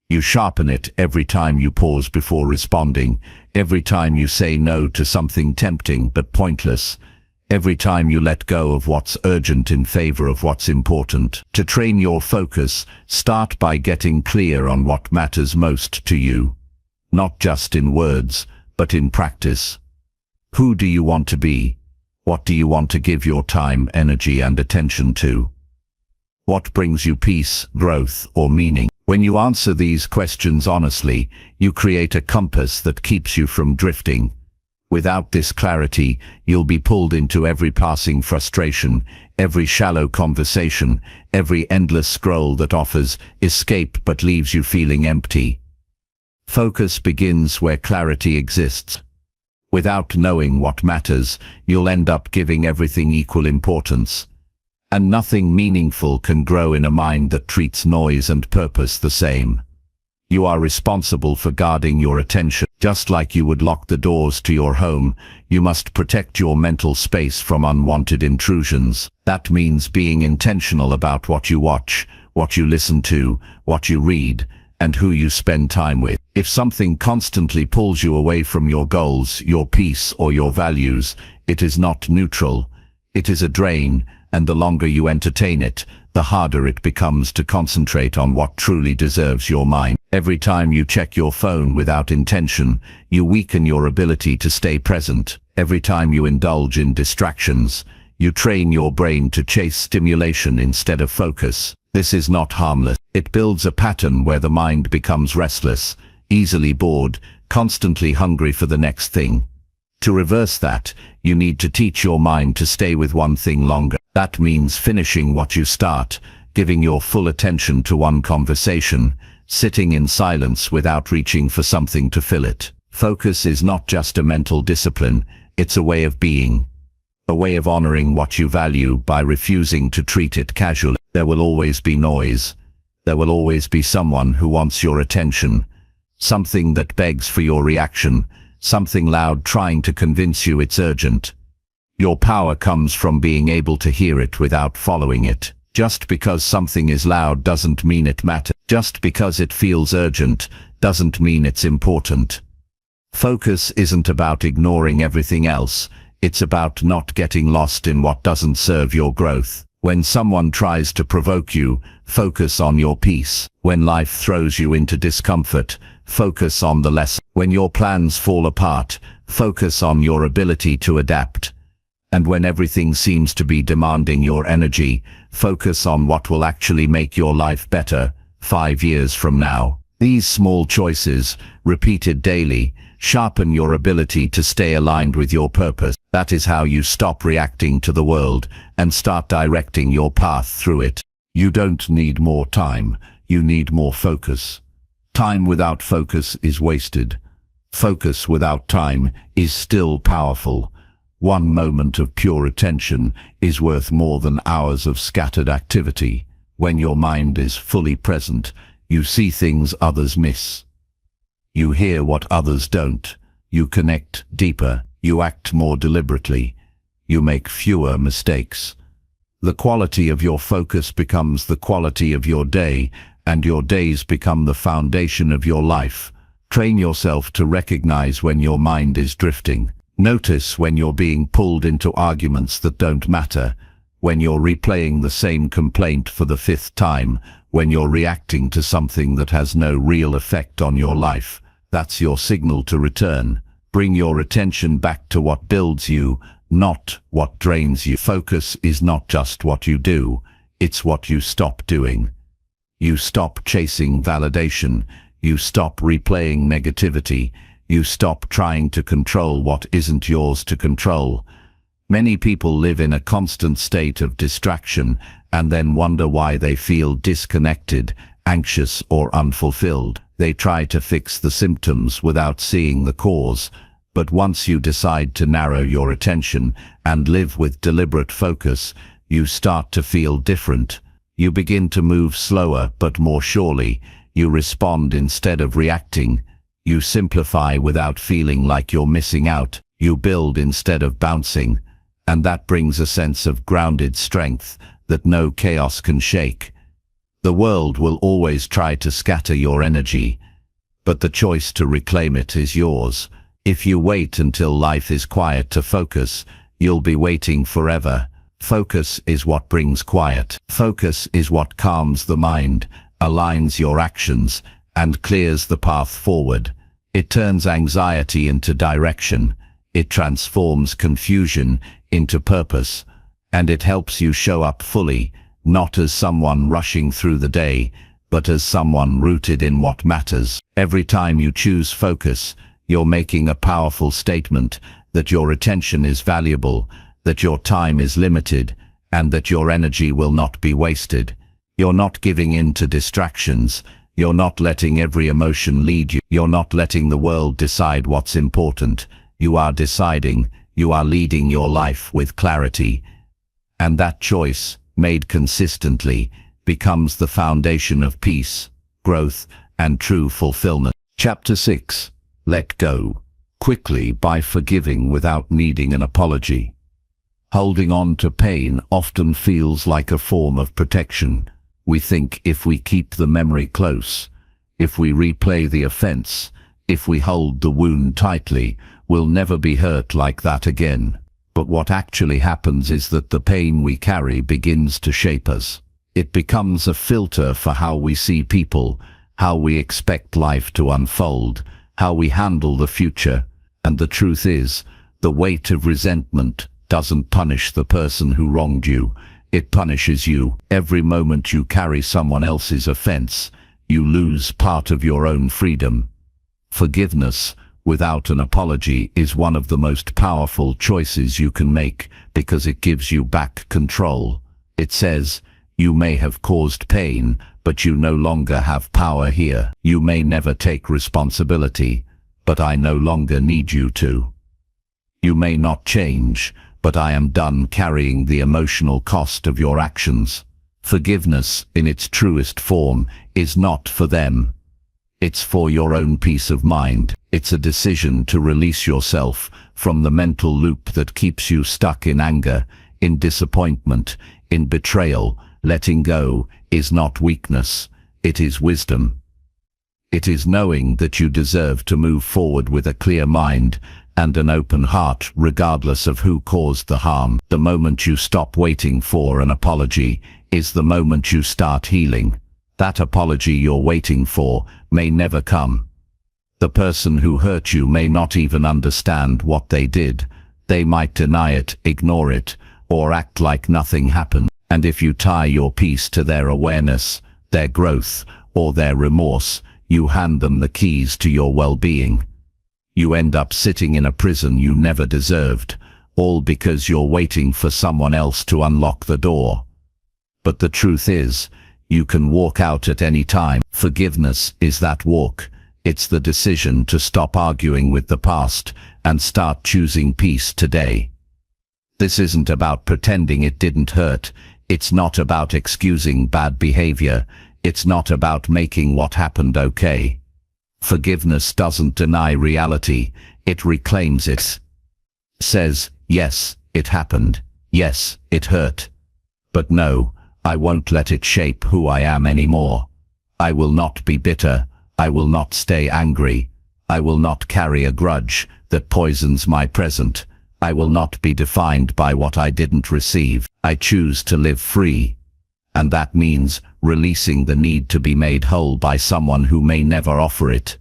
You sharpen it every time you pause before responding, every time you say no to something tempting but pointless, every time you let go of what's urgent in favor of what's important. To train your focus, start by getting clear on what matters most to you. Not just in words, but in practice. Who do you want to be? What do you want to give your time, energy, and attention to? What brings you peace, growth, or meaning? When you answer these questions honestly, you create a compass that keeps you from drifting. Without this clarity, you'll be pulled into every passing frustration, every shallow conversation, every endless scroll that offers escape but leaves you feeling empty. Focus begins where clarity exists. Without knowing what matters, you'll end up giving everything equal importance. And nothing meaningful can grow in a mind that treats noise and purpose the same. You are responsible for guarding your attention. Just like you would lock the doors to your home, you must protect your mental space from unwanted intrusions. That means being intentional about what you watch, what you listen to, what you read, and who you spend time with. If something constantly pulls you away from your goals, your peace, or your values, it is not neutral. It is a drain, and the longer you entertain it, the harder it becomes to concentrate on what truly deserves your mind. Every time you check your phone without intention, you weaken your ability to stay present. Every time you indulge in distractions, you train your brain to chase stimulation instead of focus. This is not harmless. It builds a pattern where the mind becomes restless, easily bored, constantly hungry for the next thing. To reverse that, you need to teach your mind to stay with one thing longer. That means finishing what you start, giving your full attention to one conversation, sitting in silence without reaching for something to fill it. Focus is not just a mental discipline, it's a way of being. A way of honoring what you value by refusing to treat it casually. There will always be noise. There will always be someone who wants your attention. Something that begs for your reaction. Something loud trying to convince you it's urgent. Your power comes from being able to hear it without following it. Just because something is loud doesn't mean it matters. Just because it feels urgent doesn't mean it's important. Focus isn't about ignoring everything else. It's about not getting lost in what doesn't serve your growth. When someone tries to provoke you, focus on your peace. When life throws you into discomfort, focus on the lesson. When your plans fall apart, focus on your ability to adapt. And when everything seems to be demanding your energy, focus on what will actually make your life better 5 years from now. These small choices, repeated daily, sharpen your ability to stay aligned with your purpose. That is how you stop reacting to the world and start directing your path through it. You don't need more time, you need more focus. Time without focus is wasted. Focus without time is still powerful. One moment of pure attention is worth more than hours of scattered activity. When your mind is fully present, you see things others miss. You hear what others don't. You connect deeper. You act more deliberately. You make fewer mistakes. The quality of your focus becomes the quality of your day, and your days become the foundation of your life. Train yourself to recognize when your mind is drifting. Notice when you're being pulled into arguments that don't matter, when you're replaying the same complaint for the 5th time, when you're reacting to something that has no real effect on your life. That's your signal to return. Bring your attention back to what builds you, not what drains you. Focus is not just what you do, it's what you stop doing. You stop chasing validation, you stop replaying negativity, you stop trying to control what isn't yours to control. Many people live in a constant state of distraction and then wonder why they feel disconnected, anxious, or unfulfilled. They try to fix the symptoms without seeing the cause. But once you decide to narrow your attention and live with deliberate focus, you start to feel different. You begin to move slower but more surely. You respond instead of reacting. You simplify without feeling like you're missing out. You build instead of bouncing. And that brings a sense of grounded strength that no chaos can shake. The world will always try to scatter your energy, but the choice to reclaim it is yours. If you wait until life is quiet to focus, you'll be waiting forever. Focus is what brings quiet. Focus is what calms the mind, aligns your actions, and clears the path forward. It turns anxiety into direction. It transforms confusion into purpose. And it helps you show up fully, not as someone rushing through the day, but as someone rooted in what matters. Every time you choose focus, you're making a powerful statement that your attention is valuable, that your time is limited, and that your energy will not be wasted. You're not giving in to distractions. You're not letting every emotion lead you. You're not letting the world decide what's important. You are deciding. You are leading your life with clarity. And that choice, made consistently, becomes the foundation of peace, growth, and true fulfillment. Chapter 6. Let go. Quickly by forgiving without needing an apology. Holding on to pain often feels like a form of protection. We think if we keep the memory close, if we replay the offense, if we hold the wound tightly, we'll never be hurt like that again. But what actually happens is that the pain we carry begins to shape us. It becomes a filter for how we see people, how we expect life to unfold, how we handle the future. And the truth is, the weight of resentment doesn't punish the person who wronged you. It punishes you. Every moment you carry someone else's offense, you lose part of your own freedom. Forgiveness without an apology is one of the most powerful choices you can make because it gives you back control. It says, you may have caused pain, but you no longer have power here. You may never take responsibility, but I no longer need you to. You may not change, but I am done carrying the emotional cost of your actions. Forgiveness, in its truest form, is not for them. It's for your own peace of mind. It's a decision to release yourself from the mental loop that keeps you stuck in anger, in disappointment, in betrayal. Letting go is not weakness, it is wisdom. It is knowing that you deserve to move forward with a clear mind and an open heart regardless of who caused the harm. The moment you stop waiting for an apology is the moment you start healing. That apology you're waiting for may never come. The person who hurt you may not even understand what they did. They might deny it, ignore it, or act like nothing happened. And if you tie your peace to their awareness, their growth, or their remorse, you hand them the keys to your well-being. You end up sitting in a prison you never deserved, all because you're waiting for someone else to unlock the door. But the truth is, you can walk out at any time. Forgiveness is that walk. It's the decision to stop arguing with the past and start choosing peace today. This isn't about pretending it didn't hurt. It's not about excusing bad behavior. It's not about making what happened okay. Forgiveness doesn't deny reality. It reclaims it. Says, yes, it happened. Yes, it hurt. But no, I won't let it shape who I am anymore. I will not be bitter. I will not stay angry. I will not carry a grudge that poisons my present. I will not be defined by what I didn't receive. I choose to live free. And that means releasing the need to be made whole by someone who may never offer it.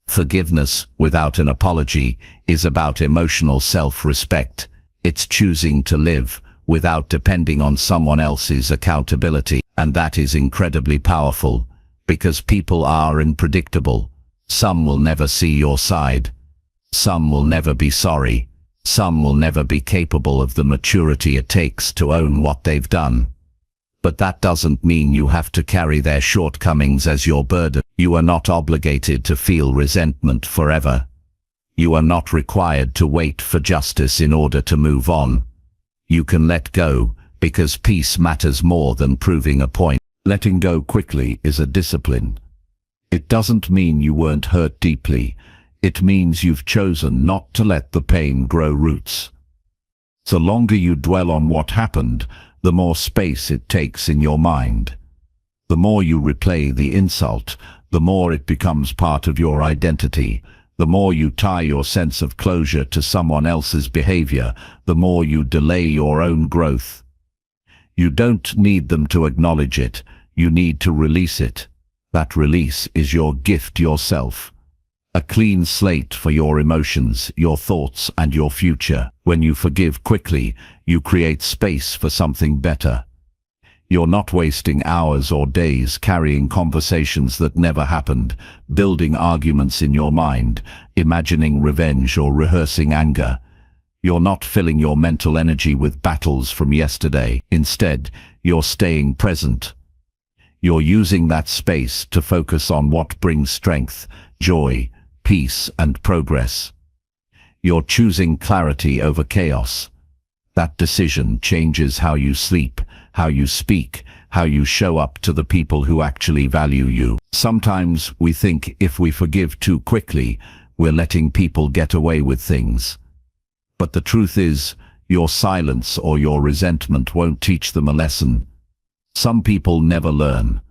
Forgiveness without an apology is about emotional self-respect. It's choosing to live without depending on someone else's accountability. And that is incredibly powerful, because people are unpredictable. Some will never see your side. Some will never be sorry. Some will never be capable of the maturity it takes to own what they've done. But that doesn't mean you have to carry their shortcomings as your burden. You are not obligated to feel resentment forever. You are not required to wait for justice in order to move on. You can let go, because peace matters more than proving a point. Letting go quickly is a discipline. It doesn't mean you weren't hurt deeply. It means you've chosen not to let the pain grow roots. The longer you dwell on what happened, the more space it takes in your mind. The more you replay the insult, the more it becomes part of your identity. The more you tie your sense of closure to someone else's behavior, the more you delay your own growth. You don't need them to acknowledge it, you need to release it. That release is your gift yourself. A clean slate for your emotions, your thoughts, and your future. When you forgive quickly, you create space for something better. You're not wasting hours or days carrying conversations that never happened, building arguments in your mind, imagining revenge or rehearsing anger. You're not filling your mental energy with battles from yesterday. Instead, you're staying present. You're using that space to focus on what brings strength, joy, peace, and progress. You're choosing clarity over chaos. That decision changes how you sleep, how you speak, how you show up to the people who actually value you. Sometimes we think if we forgive too quickly, we're letting people get away with things. But the truth is, your silence or your resentment won't teach them a lesson. Some people never learn.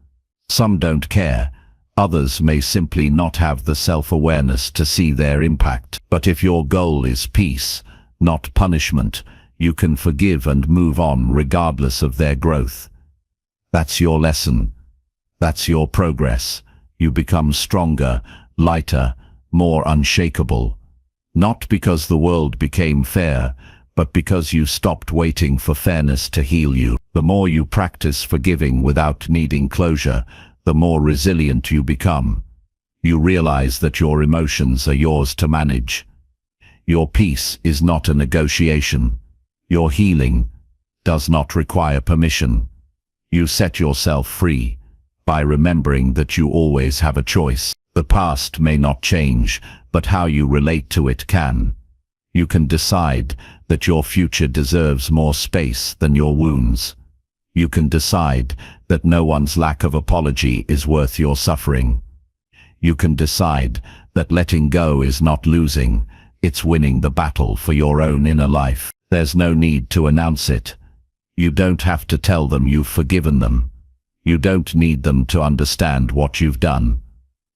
Some don't care. Others may simply not have the self-awareness to see their impact. But if your goal is peace, not punishment, you can forgive and move on regardless of their growth. That's your lesson. That's your progress. You become stronger, lighter, more unshakable. Not because the world became fair, but because you stopped waiting for fairness to heal you. The more you practice forgiving without needing closure, the more resilient you become. You realize that your emotions are yours to manage. Your peace is not a negotiation. Your healing does not require permission. You set yourself free by remembering that you always have a choice. The past may not change, but how you relate to it can. You can decide that your future deserves more space than your wounds. You can decide that no one's lack of apology is worth your suffering. You can decide that letting go is not losing, it's winning the battle for your own inner life. There's no need to announce it. You don't have to tell them you've forgiven them. You don't need them to understand what you've done.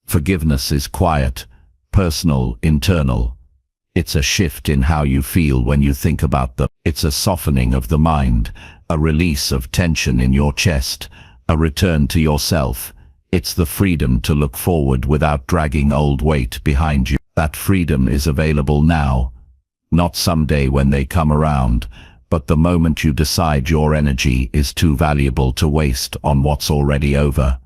Forgiveness is quiet, personal, internal. It's a shift in how you feel when you think about them. It's a softening of the mind, a release of tension in your chest, a return to yourself. It's the freedom to look forward without dragging old weight behind you. That freedom is available now. Not someday when they come around, but the moment you decide your energy is too valuable to waste on what's already over.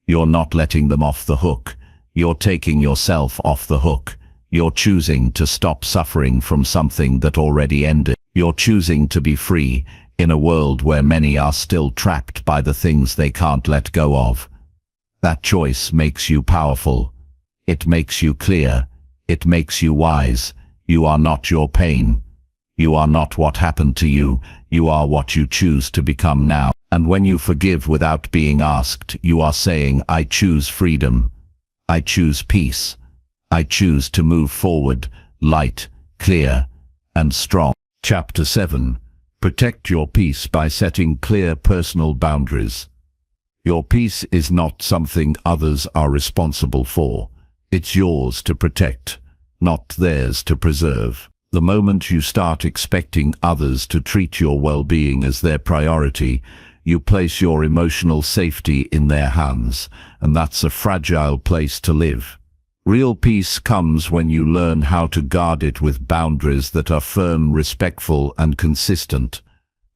You're not letting them off the hook. You're taking yourself off the hook. You're choosing to stop suffering from something that already ended. You're choosing to be free in a world where many are still trapped by the things they can't let go of. That choice makes you powerful. It makes you clear. It makes you wise. You are not your pain. You are not what happened to you. You are what you choose to become now. And when you forgive without being asked, you are saying, I choose freedom. I choose peace. I choose to move forward, light, clear, and strong. Chapter 7. Protect your peace by setting clear personal boundaries. Your peace is not something others are responsible for. It's yours to protect, not theirs to preserve. The moment you start expecting others to treat your well-being as their priority, you place your emotional safety in their hands, and that's a fragile place to live. Real peace comes when you learn how to guard it with boundaries that are firm, respectful, and consistent.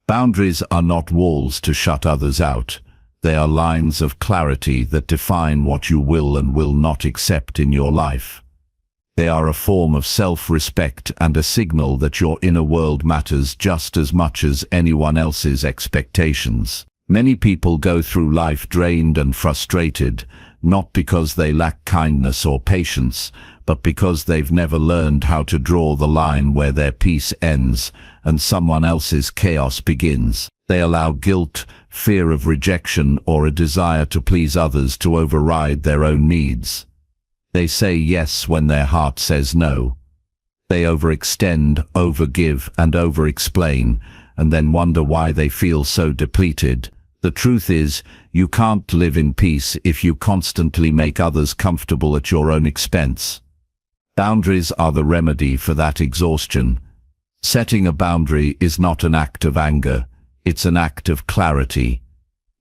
Boundaries are not walls to shut others out. They are lines of clarity that define what you will and will not accept in your life. They are a form of self-respect and a signal that your inner world matters just as much as anyone else's expectations. Many people go through life drained and frustrated, not because they lack kindness or patience, but because they've never learned how to draw the line where their peace ends and someone else's chaos begins. They allow guilt, fear of rejection, or a desire to please others to override their own needs. They say yes when their heart says no. They overextend, overgive, and overexplain, and then wonder why they feel so depleted. The truth is, you can't live in peace if you constantly make others comfortable at your own expense. Boundaries are the remedy for that exhaustion. Setting a boundary is not an act of anger, it's an act of clarity.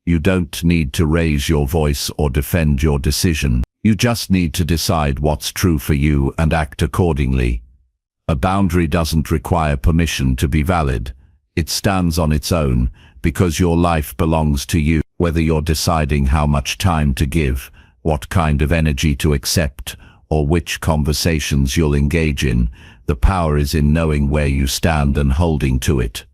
You don't need to raise your voice or defend your decision. You just need to decide what's true for you and act accordingly. A boundary doesn't require permission to be valid. It stands on its own, because your life belongs to you. Whether you're deciding how much time to give, what kind of energy to accept, or which conversations you'll engage in, the power is in knowing where you stand and holding to it.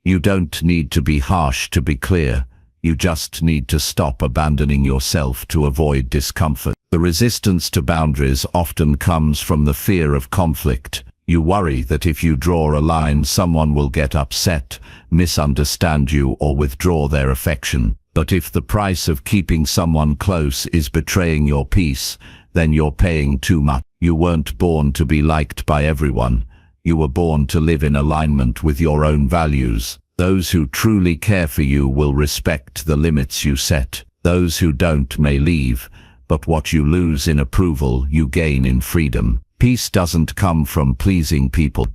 You don't need to be harsh to be clear. You just need to stop abandoning yourself to avoid discomfort. The resistance to boundaries often comes from the fear of conflict. You worry that if you draw a line, someone will get upset, misunderstand you, or withdraw their affection. But if the price of keeping someone close is betraying your peace, then you're paying too much. You weren't born to be liked by everyone. You were born to live in alignment with your own values. Those who truly care for you will respect the limits you set. Those who don't may leave, but what you lose in approval, you gain in freedom. Peace doesn't come from pleasing people.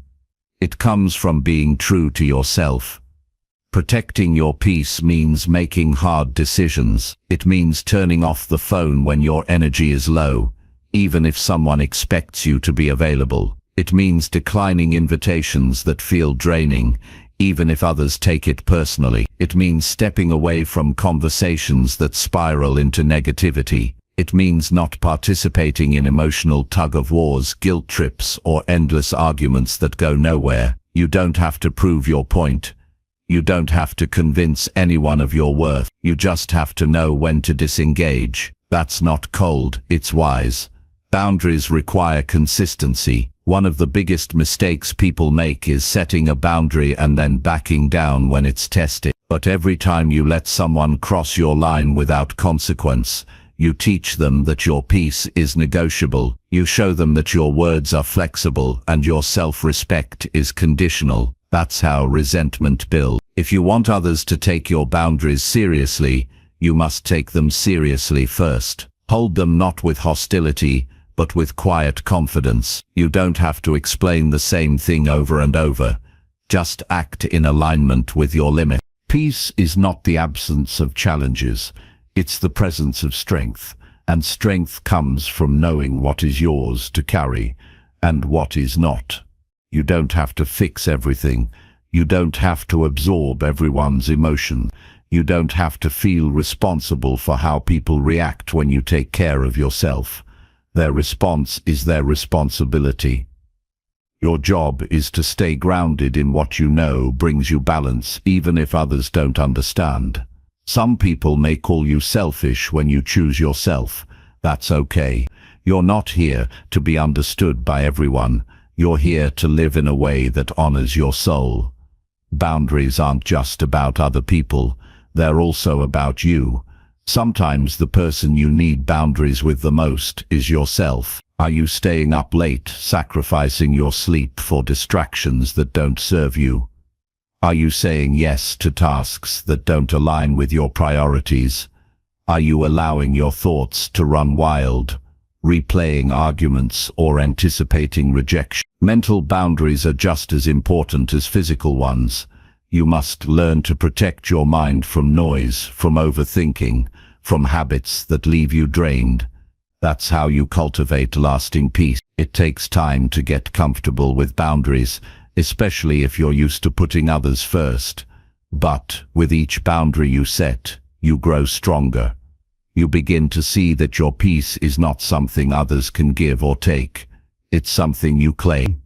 It comes from being true to yourself. Protecting your peace means making hard decisions. It means turning off the phone when your energy is low, even if someone expects you to be available. It means declining invitations that feel draining, even if others take it personally. It means stepping away from conversations that spiral into negativity. It means not participating in emotional tug-of-wars, guilt trips, or endless arguments that go nowhere. You don't have to prove your point. You don't have to convince anyone of your worth. You just have to know when to disengage. That's not cold, it's wise. Boundaries require consistency. One of the biggest mistakes people make is setting a boundary and then backing down when it's tested. But every time you let someone cross your line without consequence, you teach them that your peace is negotiable. You show them that your words are flexible and your self-respect is conditional. That's how resentment builds. If you want others to take your boundaries seriously, you must take them seriously first. Hold them not with hostility, but with quiet confidence. You don't have to explain the same thing over and over. Just act in alignment with your limit. Peace is not the absence of challenges. It's the presence of strength, and strength comes from knowing what is yours to carry and what is not. You don't have to fix everything. You don't have to absorb everyone's emotion. You don't have to feel responsible for how people react when you take care of yourself. Their response is their responsibility. Your job is to stay grounded in what you know brings you balance, even if others don't understand. Some people may call you selfish when you choose yourself. That's okay. You're not here to be understood by everyone. You're here to live in a way that honors your soul. Boundaries aren't just about other people. They're also about you. Sometimes the person you need boundaries with the most is yourself. Are you staying up late, sacrificing your sleep for distractions that don't serve you? Are you saying yes to tasks that don't align with your priorities? Are you allowing your thoughts to run wild, replaying arguments or anticipating rejection? Mental boundaries are just as important as physical ones. You must learn to protect your mind from noise, from overthinking, from habits that leave you drained. That's how you cultivate lasting peace. It takes time to get comfortable with boundaries, especially if you're used to putting others first. But with each boundary you set, you grow stronger. You begin to see that your peace is not something others can give or take. It's something you claim.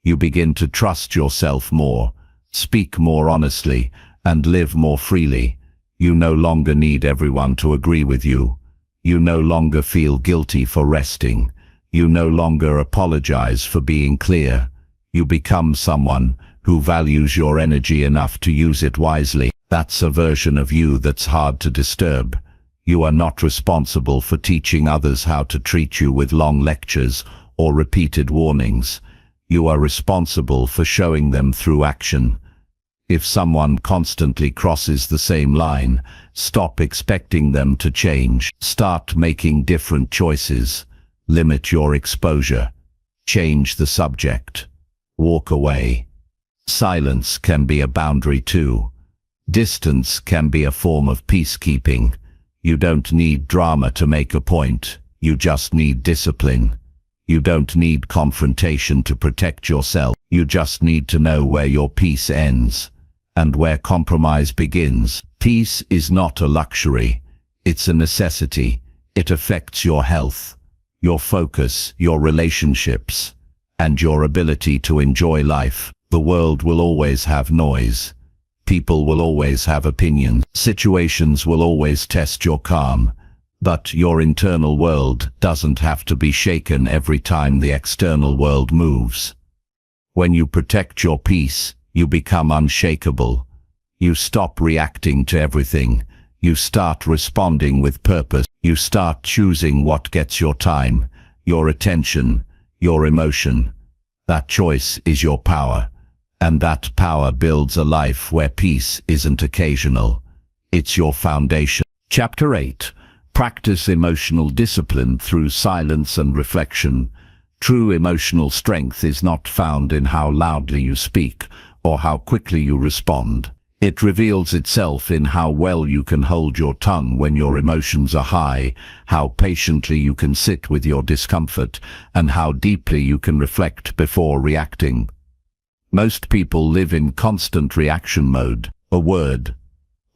You begin to trust yourself more, speak more honestly, and live more freely. You no longer need everyone to agree with you. You no longer feel guilty for resting. You no longer apologize for being clear. You become someone who values your energy enough to use it wisely. That's a version of you that's hard to disturb. You are not responsible for teaching others how to treat you with long lectures or repeated warnings. You are responsible for showing them through action. If someone constantly crosses the same line, stop expecting them to change. Start making different choices. Limit your exposure. Change the subject. Walk away. Silence can be a boundary too. Distance can be a form of peacekeeping. You don't need drama to make a point. You just need discipline. You don't need confrontation to protect yourself. You just need to know where your peace ends and where compromise begins. Peace is not a luxury. It's a necessity. It affects your health, your focus, your relationships, and your ability to enjoy life. The world will always have noise. People will always have opinions. Situations will always test your calm. But your internal world doesn't have to be shaken every time the external world moves. When you protect your peace, you become unshakable. You stop reacting to everything. You start responding with purpose. You start choosing what gets your time, your attention, your emotion. That choice is your power. And that power builds a life where peace isn't occasional. It's your foundation. Chapter 8. Practice emotional discipline through silence and reflection. True emotional strength is not found in how loudly you speak or how quickly you respond. It reveals itself in how well you can hold your tongue when your emotions are high, how patiently you can sit with your discomfort, and how deeply you can reflect before reacting. Most people live in constant reaction mode. A word,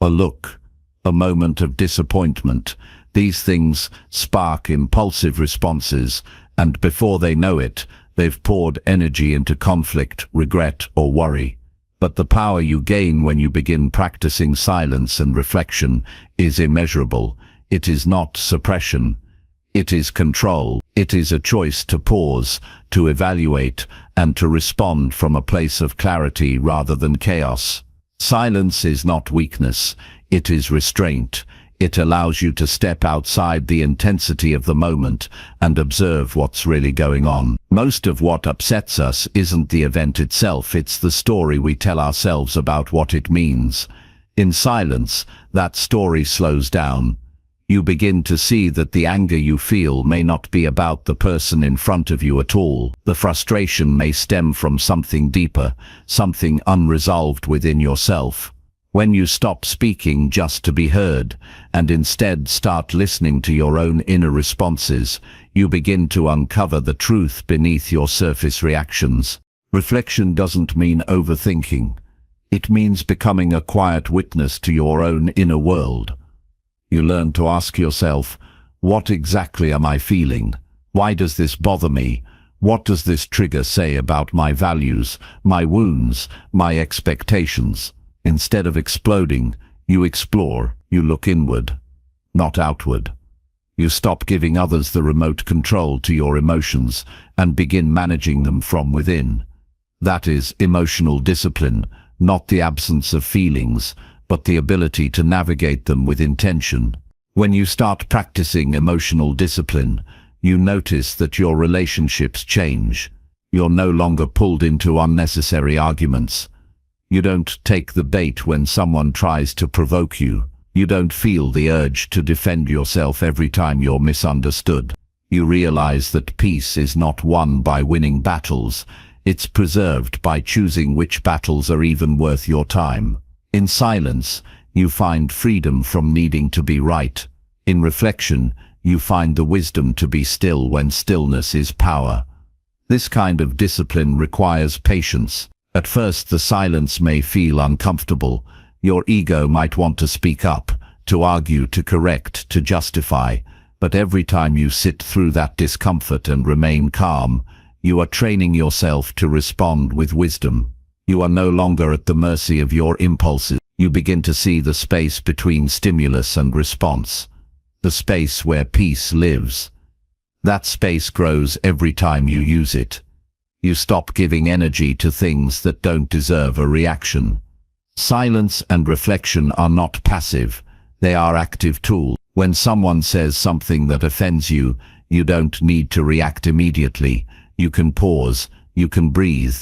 a look, a moment of disappointment. These things spark impulsive responses, and before they know it, they've poured energy into conflict, regret, or worry. But the power you gain when you begin practicing silence and reflection is immeasurable. It is not suppression. It is control. It is a choice to pause, to evaluate, and to respond from a place of clarity rather than chaos. Silence is not weakness. It is restraint. It allows you to step outside the intensity of the moment and observe what's really going on. Most of what upsets us isn't the event itself, it's the story we tell ourselves about what it means. In silence, that story slows down. You begin to see that the anger you feel may not be about the person in front of you at all. The frustration may stem from something deeper, something unresolved within yourself. When you stop speaking just to be heard, and instead start listening to your own inner responses, you begin to uncover the truth beneath your surface reactions. Reflection doesn't mean overthinking. It means becoming a quiet witness to your own inner world. You learn to ask yourself, what exactly am I feeling? Why does this bother me? What does this trigger say about my values, my wounds, my expectations? Instead of exploding, you explore, you look inward, not outward. You stop giving others the remote control to your emotions and begin managing them from within. That is emotional discipline, not the absence of feelings, but the ability to navigate them with intention. When you start practicing emotional discipline, you notice that your relationships change. You're no longer pulled into unnecessary arguments. You don't take the bait when someone tries to provoke you. You don't feel the urge to defend yourself every time you're misunderstood. You realize that peace is not won by winning battles. It's preserved by choosing which battles are even worth your time. In silence, you find freedom from needing to be right. In reflection, you find the wisdom to be still when stillness is power. This kind of discipline requires patience. At first, the silence may feel uncomfortable. Your ego might want to speak up, to argue, to correct, to justify. But every time you sit through that discomfort and remain calm, you are training yourself to respond with wisdom. You are no longer at the mercy of your impulses. You begin to see the space between stimulus and response, the space where peace lives. That space grows every time you use it. You stop giving energy to things that don't deserve a reaction. Silence and reflection are not passive, they are active tools. When someone says something that offends you, you don't need to react immediately. You can pause, you can breathe,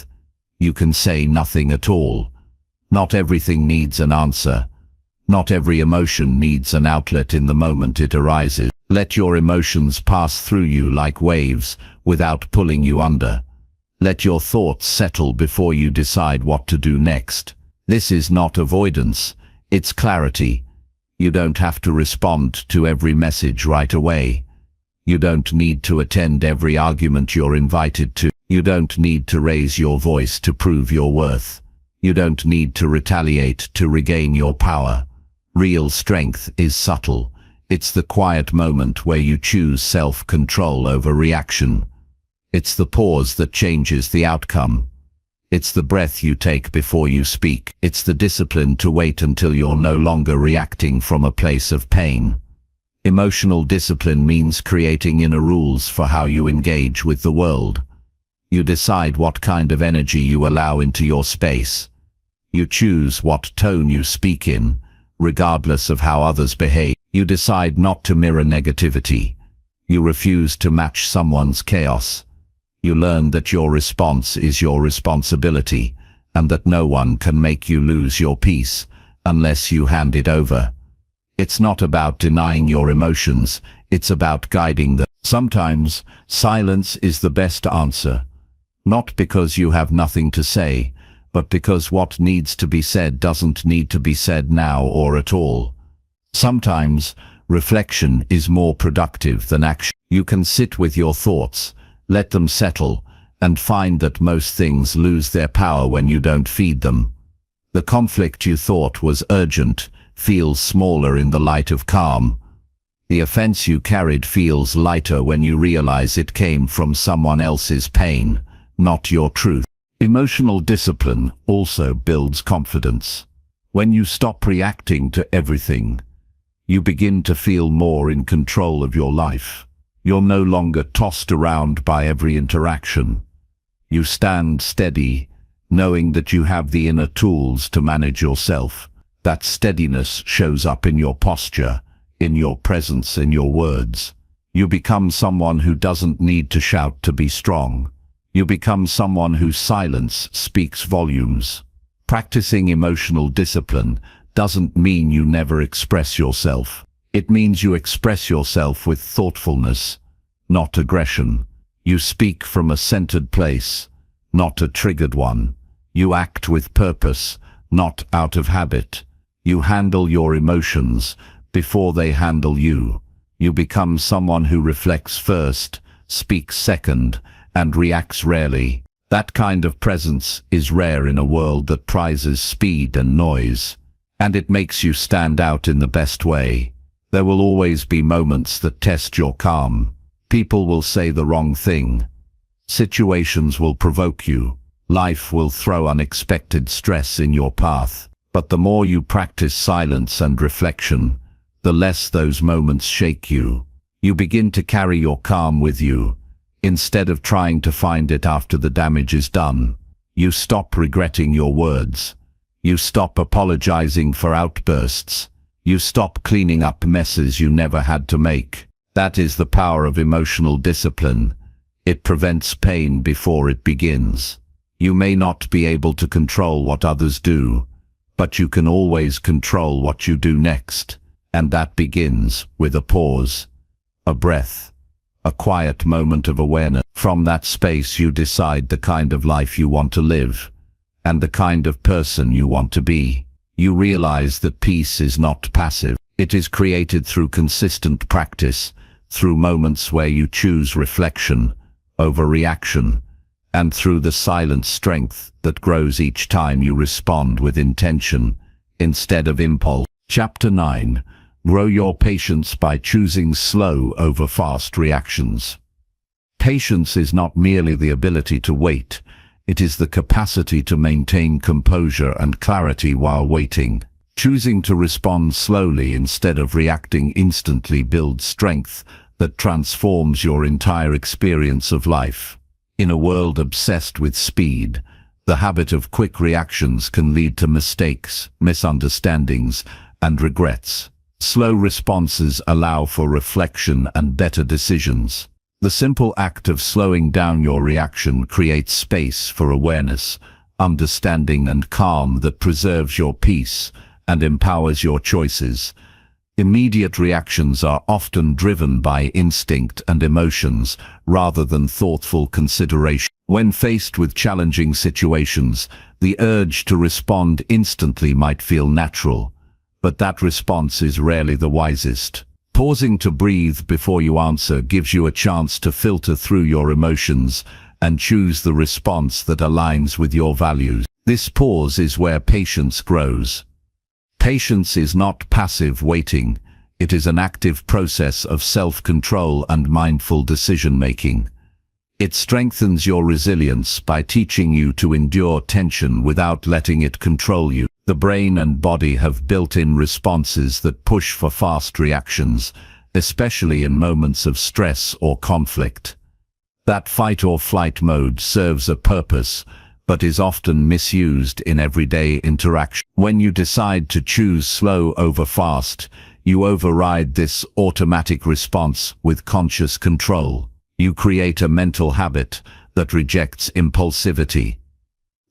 you can say nothing at all. Not everything needs an answer. Not every emotion needs an outlet in the moment it arises. Let your emotions pass through you like waves, without pulling you under. Let your thoughts settle before you decide what to do next. This is not avoidance, it's clarity. You don't have to respond to every message right away. You don't need to attend every argument you're invited to. You don't need to raise your voice to prove your worth. You don't need to retaliate to regain your power. Real strength is subtle. It's the quiet moment where you choose self-control over reaction. It's the pause that changes the outcome. It's the breath you take before you speak. It's the discipline to wait until you're no longer reacting from a place of pain. Emotional discipline means creating inner rules for how you engage with the world. You decide what kind of energy you allow into your space. You choose what tone you speak in, regardless of how others behave. You decide not to mirror negativity. You refuse to match someone's chaos. You learn that your response is your responsibility, and that no one can make you lose your peace unless you hand it over. It's not about denying your emotions, it's about guiding them. Sometimes, silence is the best answer. Not because you have nothing to say, but because what needs to be said doesn't need to be said now or at all. Sometimes, reflection is more productive than action. You can sit with your thoughts, let them settle, and find that most things lose their power when you don't feed them. The conflict you thought was urgent feels smaller in the light of calm. The offense you carried feels lighter when you realize it came from someone else's pain, not your truth. Emotional discipline also builds confidence. When you stop reacting to everything, you begin to feel more in control of your life. You're no longer tossed around by every interaction. You stand steady, knowing that you have the inner tools to manage yourself. That steadiness shows up in your posture, in your presence, in your words. You become someone who doesn't need to shout to be strong. You become someone whose silence speaks volumes. Practicing emotional discipline doesn't mean you never express yourself. It means you express yourself with thoughtfulness, not aggression. You speak from a centered place, not a triggered one. You act with purpose, not out of habit. You handle your emotions before they handle you. You become someone who reflects first, speaks second, and reacts rarely. That kind of presence is rare in a world that prizes speed and noise, and it makes you stand out in the best way. There will always be moments that test your calm. People will say the wrong thing. Situations will provoke you. Life will throw unexpected stress in your path. But the more you practice silence and reflection, the less those moments shake you. You begin to carry your calm with you. Instead of trying to find it after the damage is done, you stop regretting your words. You stop apologizing for outbursts. You stop cleaning up messes you never had to make. That is the power of emotional discipline. It prevents pain before it begins. You may not be able to control what others do, but you can always control what you do next. And that begins with a pause, a breath, a quiet moment of awareness. From that space you decide the kind of life you want to live, and the kind of person you want to be. You realize that peace is not passive. It is created through consistent practice, through moments where you choose reflection over reaction, and through the silent strength that grows each time you respond with intention instead of impulse. Chapter 9. Grow your patience by choosing slow over fast reactions. Patience is not merely the ability to wait, it is the capacity to maintain composure and clarity while waiting. Choosing to respond slowly instead of reacting instantly builds strength that transforms your entire experience of life. In a world obsessed with speed, the habit of quick reactions can lead to mistakes, misunderstandings, and regrets. Slow responses allow for reflection and better decisions. The simple act of slowing down your reaction creates space for awareness, understanding, and calm that preserves your peace and empowers your choices. Immediate reactions are often driven by instinct and emotions rather than thoughtful consideration. When faced with challenging situations, the urge to respond instantly might feel natural, but that response is rarely the wisest. Pausing to breathe before you answer gives you a chance to filter through your emotions and choose the response that aligns with your values. This pause is where patience grows. Patience is not passive waiting. It is an active process of self-control and mindful decision-making. It strengthens your resilience by teaching you to endure tension without letting it control you. The brain and body have built-in responses that push for fast reactions, especially in moments of stress or conflict. That fight-or-flight mode serves a purpose, but is often misused in everyday interaction. When you decide to choose slow over fast, you override this automatic response with conscious control. You create a mental habit that rejects impulsivity.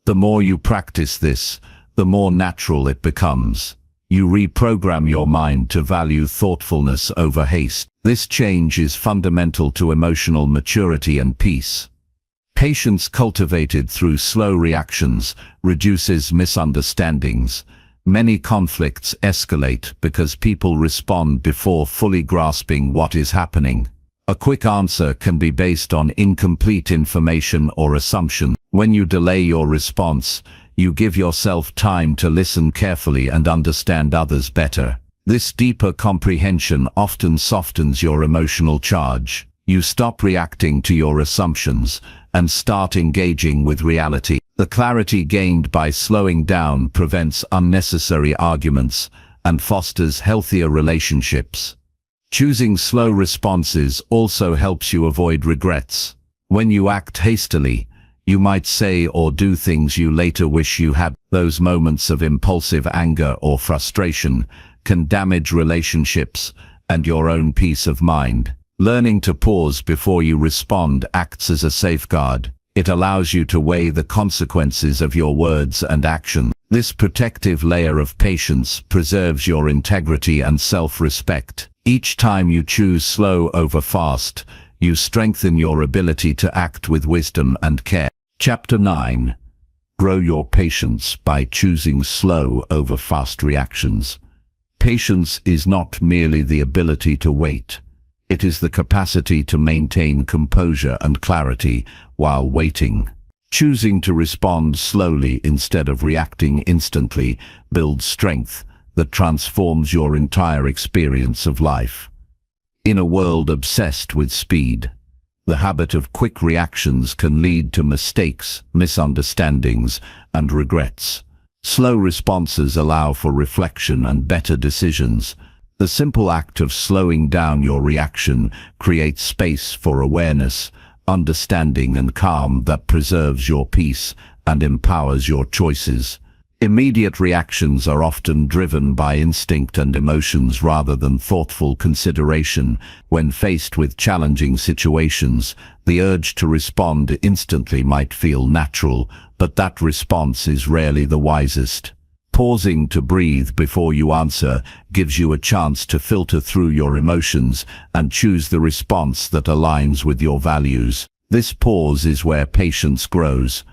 The more you practice this, the more natural it becomes. You reprogram your mind to value thoughtfulness over haste. This change is fundamental to emotional maturity and peace. Patience cultivated through slow reactions reduces misunderstandings. Many conflicts escalate because people respond before fully grasping what is happening. A quick answer can be based on incomplete information or assumption. When you delay your response, you give yourself time to listen carefully and understand others better. This deeper comprehension often softens your emotional charge. You stop reacting to your assumptions and start engaging with reality. The clarity gained by slowing down prevents unnecessary arguments and fosters healthier relationships. Choosing slow responses also helps you avoid regrets. When you act hastily, you might say or do things you later wish you had. Those moments of impulsive anger or frustration can damage relationships and your own peace of mind. Learning to pause before you respond acts as a safeguard. It allows you to weigh the consequences of your words and actions. This protective layer of patience preserves your integrity and self-respect. Each time you choose slow over fast, you strengthen your ability to act with wisdom and care. Chapter 9. Grow your patience by choosing slow over fast reactions. Patience is not merely the ability to wait. It is the capacity to maintain composure and clarity while waiting. Choosing to respond slowly instead of reacting instantly builds strength that transforms your entire experience of life. In a world obsessed with speed, the habit of quick reactions can lead to mistakes, misunderstandings, and regrets. Slow responses allow for reflection and better decisions. The simple act of slowing down your reaction creates space for awareness, understanding, and calm that preserves your peace and empowers your choices. Immediate reactions are often driven by instinct and emotions rather than thoughtful consideration. When faced with challenging situations, the urge to respond instantly might feel natural, but that response is rarely the wisest. Pausing to breathe before you answer gives you a chance to filter through your emotions and choose the response that aligns with your values. This pause is where patience grows.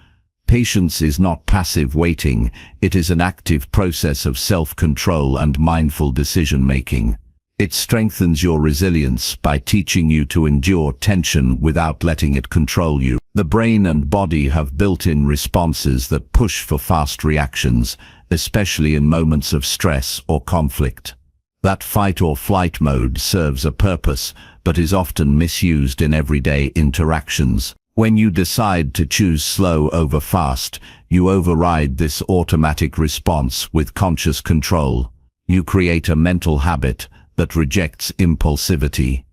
Patience is not passive waiting, it is an active process of self-control and mindful decision-making. It strengthens your resilience by teaching you to endure tension without letting it control you. The brain and body have built-in responses that push for fast reactions, especially in moments of stress or conflict. That fight-or-flight mode serves a purpose, but is often misused in everyday interactions. When you decide to choose slow over fast, you override this automatic response with conscious control. You create a mental habit that rejects impulsivity.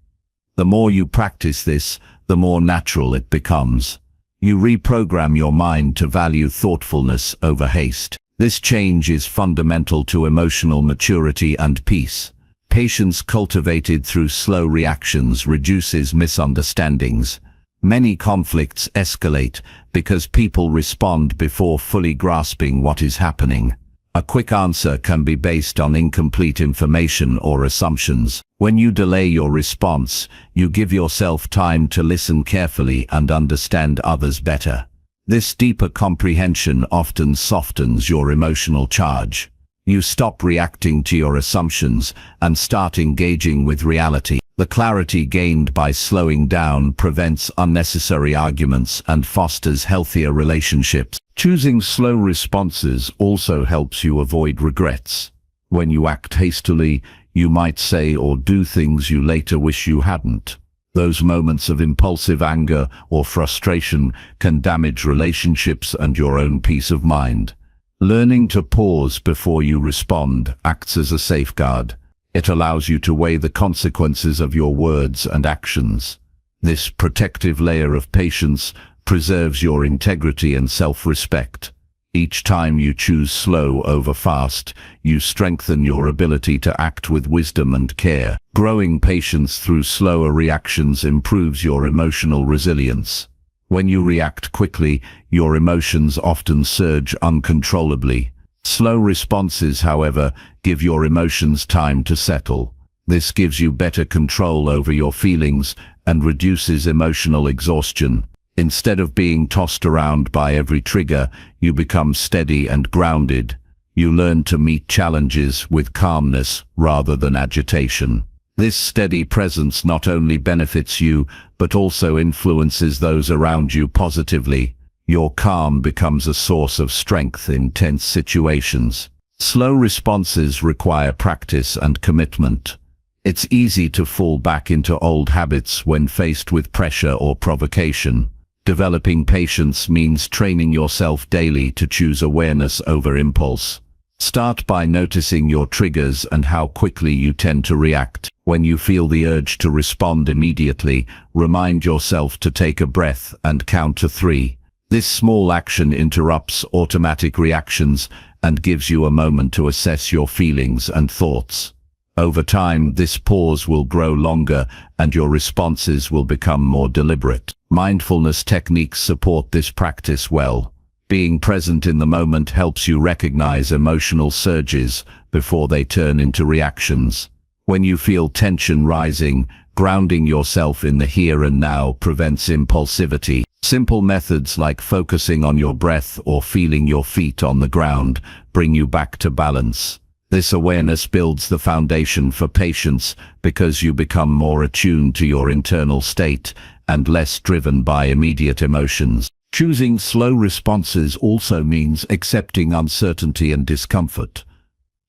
The more you practice this, the more natural it becomes. You reprogram your mind to value thoughtfulness over haste. This change is fundamental to emotional maturity and peace. Patience cultivated through slow reactions reduces misunderstandings. Many conflicts escalate because people respond before fully grasping what is happening. A quick answer can be based on incomplete information or assumptions. When you delay your response, you give yourself time to listen carefully and understand others better. This deeper comprehension often softens your emotional charge. You stop reacting to your assumptions and start engaging with reality. The clarity gained by slowing down prevents unnecessary arguments and fosters healthier relationships. Choosing slow responses also helps you avoid regrets. When you act hastily, you might say or do things you later wish you hadn't. Those moments of impulsive anger or frustration can damage relationships and your own peace of mind. Learning to pause before you respond acts as a safeguard. It allows you to weigh the consequences of your words and actions. This protective layer of patience preserves your integrity and self-respect. Each time you choose slow over fast, you strengthen your ability to act with wisdom and care. Growing patience through slower reactions improves your emotional resilience. When you react quickly, your emotions often surge uncontrollably. Slow responses, however, give your emotions time to settle. This gives you better control over your feelings and reduces emotional exhaustion. Instead of being tossed around by every trigger, you become steady and grounded. You learn to meet challenges with calmness rather than agitation. This steady presence not only benefits you, but also influences those around you positively. Your calm becomes a source of strength in tense situations. Slow responses require practice and commitment. It's easy to fall back into old habits when faced with pressure or provocation. Developing patience means training yourself daily to choose awareness over impulse. Start by noticing your triggers and how quickly you tend to react. When you feel the urge to respond immediately, remind yourself to take a breath and count to 3. This small action interrupts automatic reactions and gives you a moment to assess your feelings and thoughts. Over time, this pause will grow longer and your responses will become more deliberate. Mindfulness techniques support this practice well. Being present in the moment helps you recognize emotional surges before they turn into reactions. When you feel tension rising, grounding yourself in the here and now prevents impulsivity. Simple methods like focusing on your breath or feeling your feet on the ground bring you back to balance. This awareness builds the foundation for patience because you become more attuned to your internal state and less driven by immediate emotions. Choosing slow responses also means accepting uncertainty and discomfort.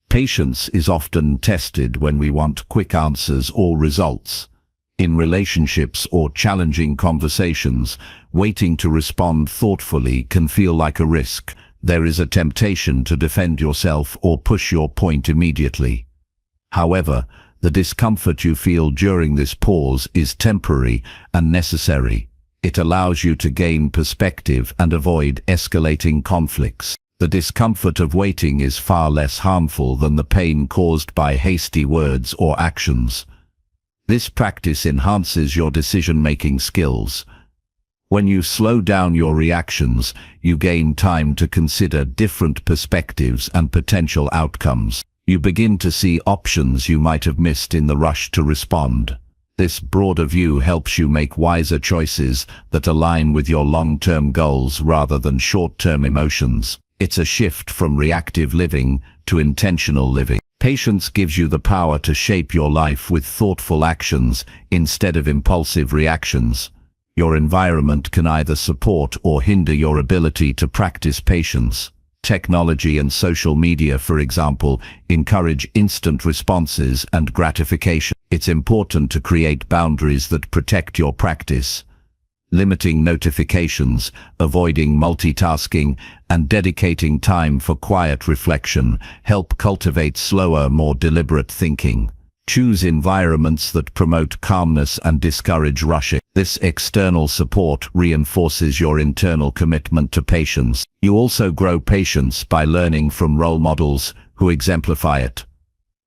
Patience is often tested when we want quick answers or results. In relationships or challenging conversations, waiting to respond thoughtfully can feel like a risk. There is a temptation to defend yourself or push your point immediately. However, the discomfort you feel during this pause is temporary and necessary. It allows you to gain perspective and avoid escalating conflicts. The discomfort of waiting is far less harmful than the pain caused by hasty words or actions. This practice enhances your decision-making skills. When you slow down your reactions, you gain time to consider different perspectives and potential outcomes. You begin to see options you might have missed in the rush to respond. This broader view helps you make wiser choices that align with your long-term goals rather than short-term emotions. It's a shift from reactive living to intentional living. Patience gives you the power to shape your life with thoughtful actions instead of impulsive reactions. Your environment can either support or hinder your ability to practice patience. Technology and social media, for example, encourage instant responses and gratification. It's important to create boundaries that protect your practice. Limiting notifications, avoiding multitasking, and dedicating time for quiet reflection help cultivate slower, more deliberate thinking. Choose environments that promote calmness and discourage rushing. This external support reinforces your internal commitment to patience. You also grow patience by learning from role models who exemplify it.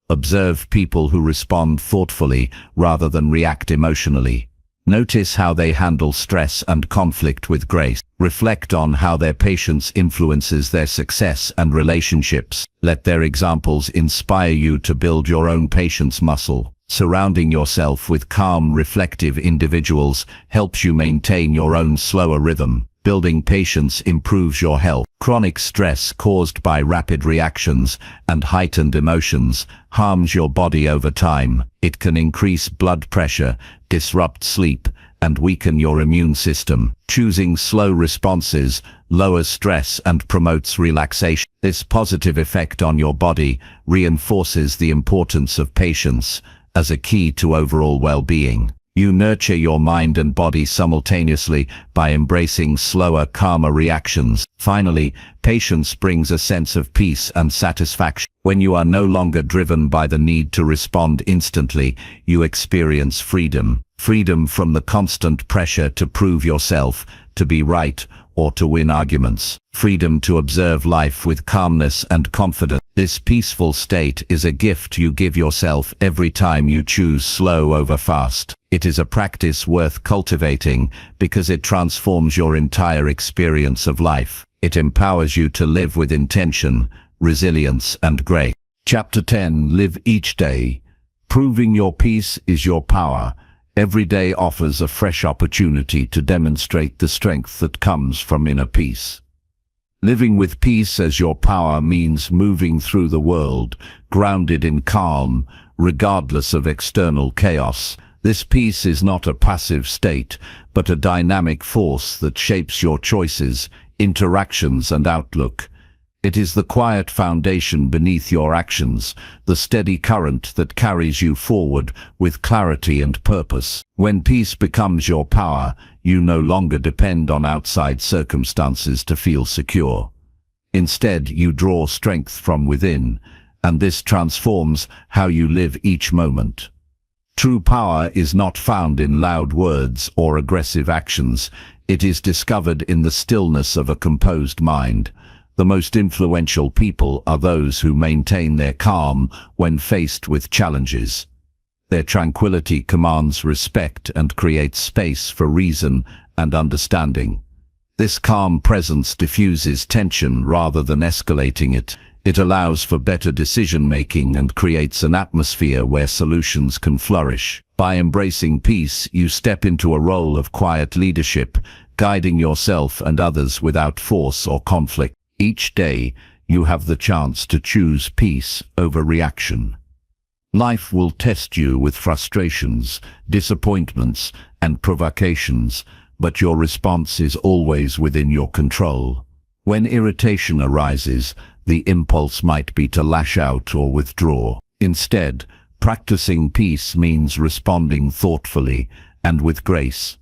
Observe people who respond thoughtfully rather than react emotionally. Notice how they handle stress and conflict with grace. Reflect on how their patience influences their success and relationships. Let their examples inspire you to build your own patience muscle. Surrounding yourself with calm, reflective individuals helps you maintain your own slower rhythm. Building patience improves your health. Chronic stress caused by rapid reactions and heightened emotions harms your body over time. It can increase blood pressure, disrupt sleep, and weaken your immune system. Choosing slow responses lowers stress and promotes relaxation. This positive effect on your body reinforces the importance of patience as a key to overall well-being. You nurture your mind and body simultaneously by embracing slower, calmer reactions. Finally, patience brings a sense of peace and satisfaction. When you are no longer driven by the need to respond instantly, you experience freedom. Freedom from the constant pressure to prove yourself, to be right, or to win arguments. Freedom to observe life with calmness and confidence. This peaceful state is a gift you give yourself every time you choose slow over fast. It is a practice worth cultivating because it transforms your entire experience of life. It empowers you to live with intention, resilience, and grace. Chapter 10. Live each day. Proving your peace is your power. Every day offers a fresh opportunity to demonstrate the strength that comes from inner peace. Living with peace as your power means moving through the world, grounded in calm, regardless of external chaos. This peace is not a passive state, but a dynamic force that shapes your choices, interactions, and outlook. It is the quiet foundation beneath your actions, the steady current that carries you forward with clarity and purpose. When peace becomes your power, you no longer depend on outside circumstances to feel secure. Instead, you draw strength from within, and this transforms how you live each moment. True power is not found in loud words or aggressive actions. It is discovered in the stillness of a composed mind. The most influential people are those who maintain their calm when faced with challenges. Their tranquility commands respect and creates space for reason and understanding. This calm presence diffuses tension rather than escalating it. It allows for better decision-making and creates an atmosphere where solutions can flourish. By embracing peace, you step into a role of quiet leadership, guiding yourself and others without force or conflict. Each day, you have the chance to choose peace over reaction. Life will test you with frustrations, disappointments, and provocations, but your response is always within your control. When irritation arises, the impulse might be to lash out or withdraw. Instead, practicing peace means responding thoughtfully and with grace.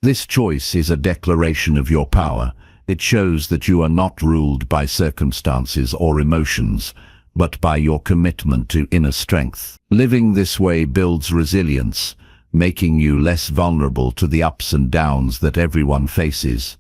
This choice is a declaration of your power. It shows that you are not ruled by circumstances or emotions, but by your commitment to inner strength. Living this way builds resilience, making you less vulnerable to the ups and downs that everyone faces.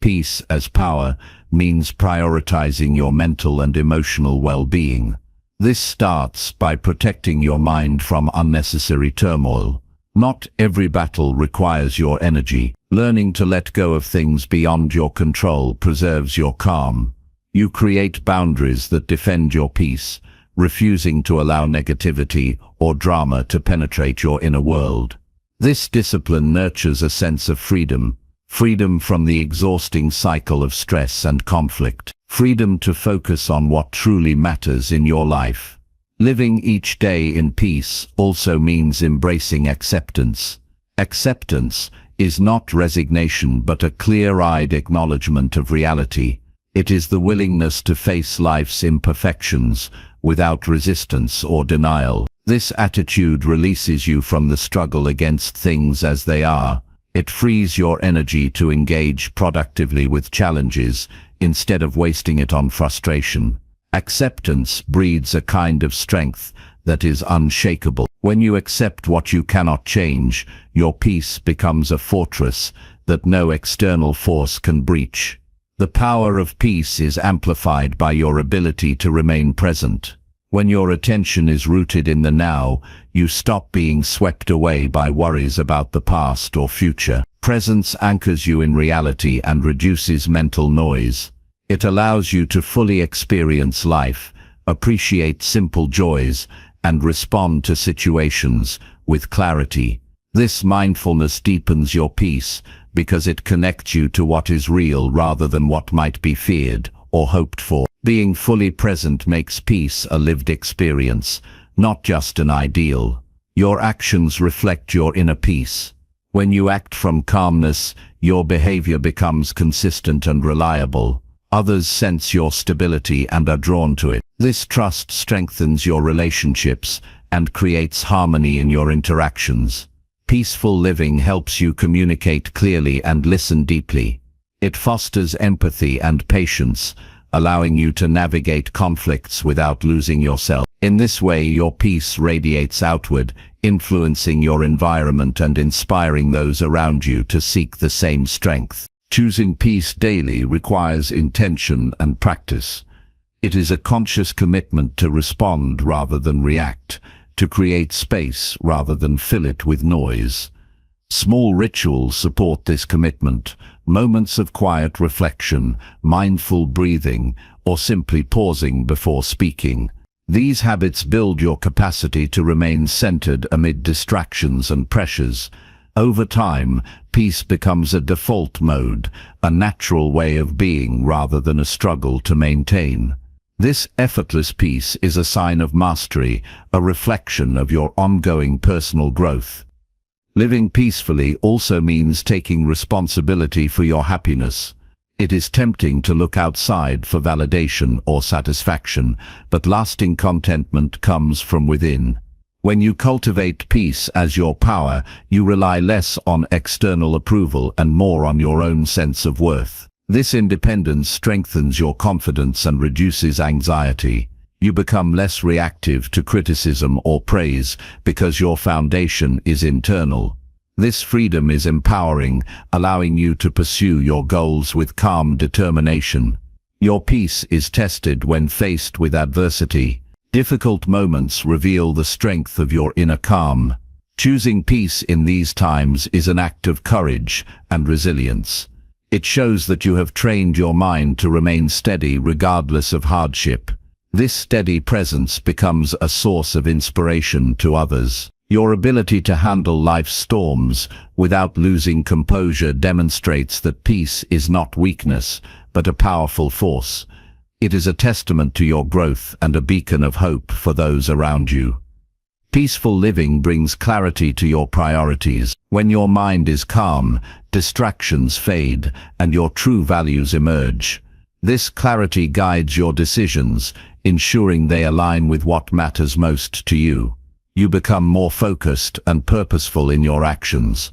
Peace as power means prioritizing your mental and emotional well-being. This starts by protecting your mind from unnecessary turmoil. Not every battle requires your energy. Learning to let go of things beyond your control preserves your calm. You create boundaries that defend your peace, refusing to allow negativity or drama to penetrate your inner world. This discipline nurtures a sense of freedom from the exhausting cycle of stress and conflict, freedom to focus on what truly matters in your life. Living each day in peace also means embracing acceptance. Acceptance is not resignation but a clear-eyed acknowledgement of reality. It is the willingness to face life's imperfections without resistance or denial. This attitude releases you from the struggle against things as they are. It frees your energy to engage productively with challenges instead of wasting it on frustration. Acceptance breeds a kind of strength that is unshakable. When you accept what you cannot change, your peace becomes a fortress that no external force can breach. The power of peace is amplified by your ability to remain present. When your attention is rooted in the now, you stop being swept away by worries about the past or future. Presence anchors you in reality and reduces mental noise. It allows you to fully experience life, appreciate simple joys, and respond to situations with clarity. This mindfulness deepens your peace because it connects you to what is real rather than what might be feared or hoped for. Being fully present makes peace a lived experience, not just an ideal. Your actions reflect your inner peace. When you act from calmness, your behavior becomes consistent and reliable. Others sense your stability and are drawn to it. This trust strengthens your relationships and creates harmony in your interactions. Peaceful living helps you communicate clearly and listen deeply. It fosters empathy and patience, allowing you to navigate conflicts without losing yourself. In this way, your peace radiates outward, influencing your environment and inspiring those around you to seek the same strength. Choosing peace daily requires intention and practice. It is a conscious commitment to respond rather than react, to create space rather than fill it with noise. Small rituals support this commitment. Moments of quiet reflection, mindful breathing, or simply pausing before speaking. These habits build your capacity to remain centered amid distractions and pressures. Over time, peace becomes a default mode, a natural way of being rather than a struggle to maintain. This effortless peace is a sign of mastery, a reflection of your ongoing personal growth. Living peacefully also means taking responsibility for your happiness. It is tempting to look outside for validation or satisfaction, but lasting contentment comes from within. When you cultivate peace as your power, you rely less on external approval and more on your own sense of worth. This independence strengthens your confidence and reduces anxiety. You become less reactive to criticism or praise because your foundation is internal. This freedom is empowering, allowing you to pursue your goals with calm determination. Your peace is tested when faced with adversity. Difficult moments reveal the strength of your inner calm. Choosing peace in these times is an act of courage and resilience. It shows that you have trained your mind to remain steady regardless of hardship. This steady presence becomes a source of inspiration to others. Your ability to handle life's storms without losing composure demonstrates that peace is not weakness, but a powerful force. It is a testament to your growth and a beacon of hope for those around you. Peaceful living brings clarity to your priorities. When your mind is calm, distractions fade and your true values emerge. This clarity guides your decisions, ensuring they align with what matters most to you. You become more focused and purposeful in your actions.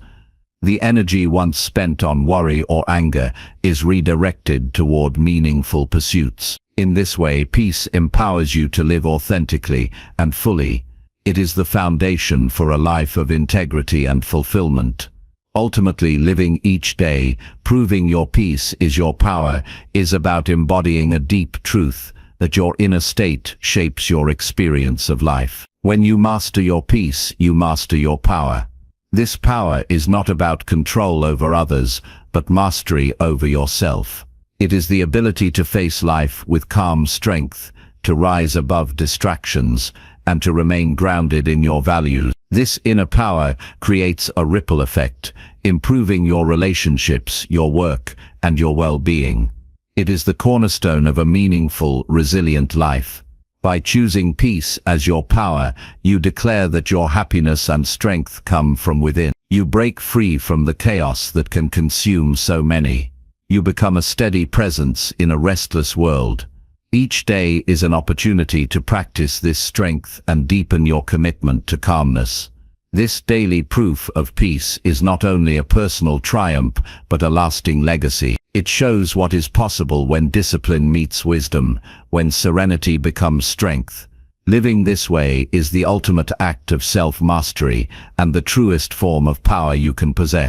The energy once spent on worry or anger is redirected toward meaningful pursuits. In this way, peace empowers you to live authentically and fully. It is the foundation for a life of integrity and fulfillment. Ultimately, living each day, proving your peace is your power, is about embodying a deep truth that your inner state shapes your experience of life. When you master your peace, you master your power. This power is not about control over others, but mastery over yourself. It is the ability to face life with calm strength, to rise above distractions, and to remain grounded in your values. This inner power creates a ripple effect, improving your relationships, your work, and your well-being. It is the cornerstone of a meaningful, resilient life. By choosing peace as your power, you declare that your happiness and strength come from within. You break free from the chaos that can consume so many. You become a steady presence in a restless world. Each day is an opportunity to practice this strength and deepen your commitment to calmness. This daily proof of peace is not only a personal triumph, but a lasting legacy. It shows what is possible when discipline meets wisdom, when serenity becomes strength. Living this way is the ultimate act of self-mastery and the truest form of power you can possess.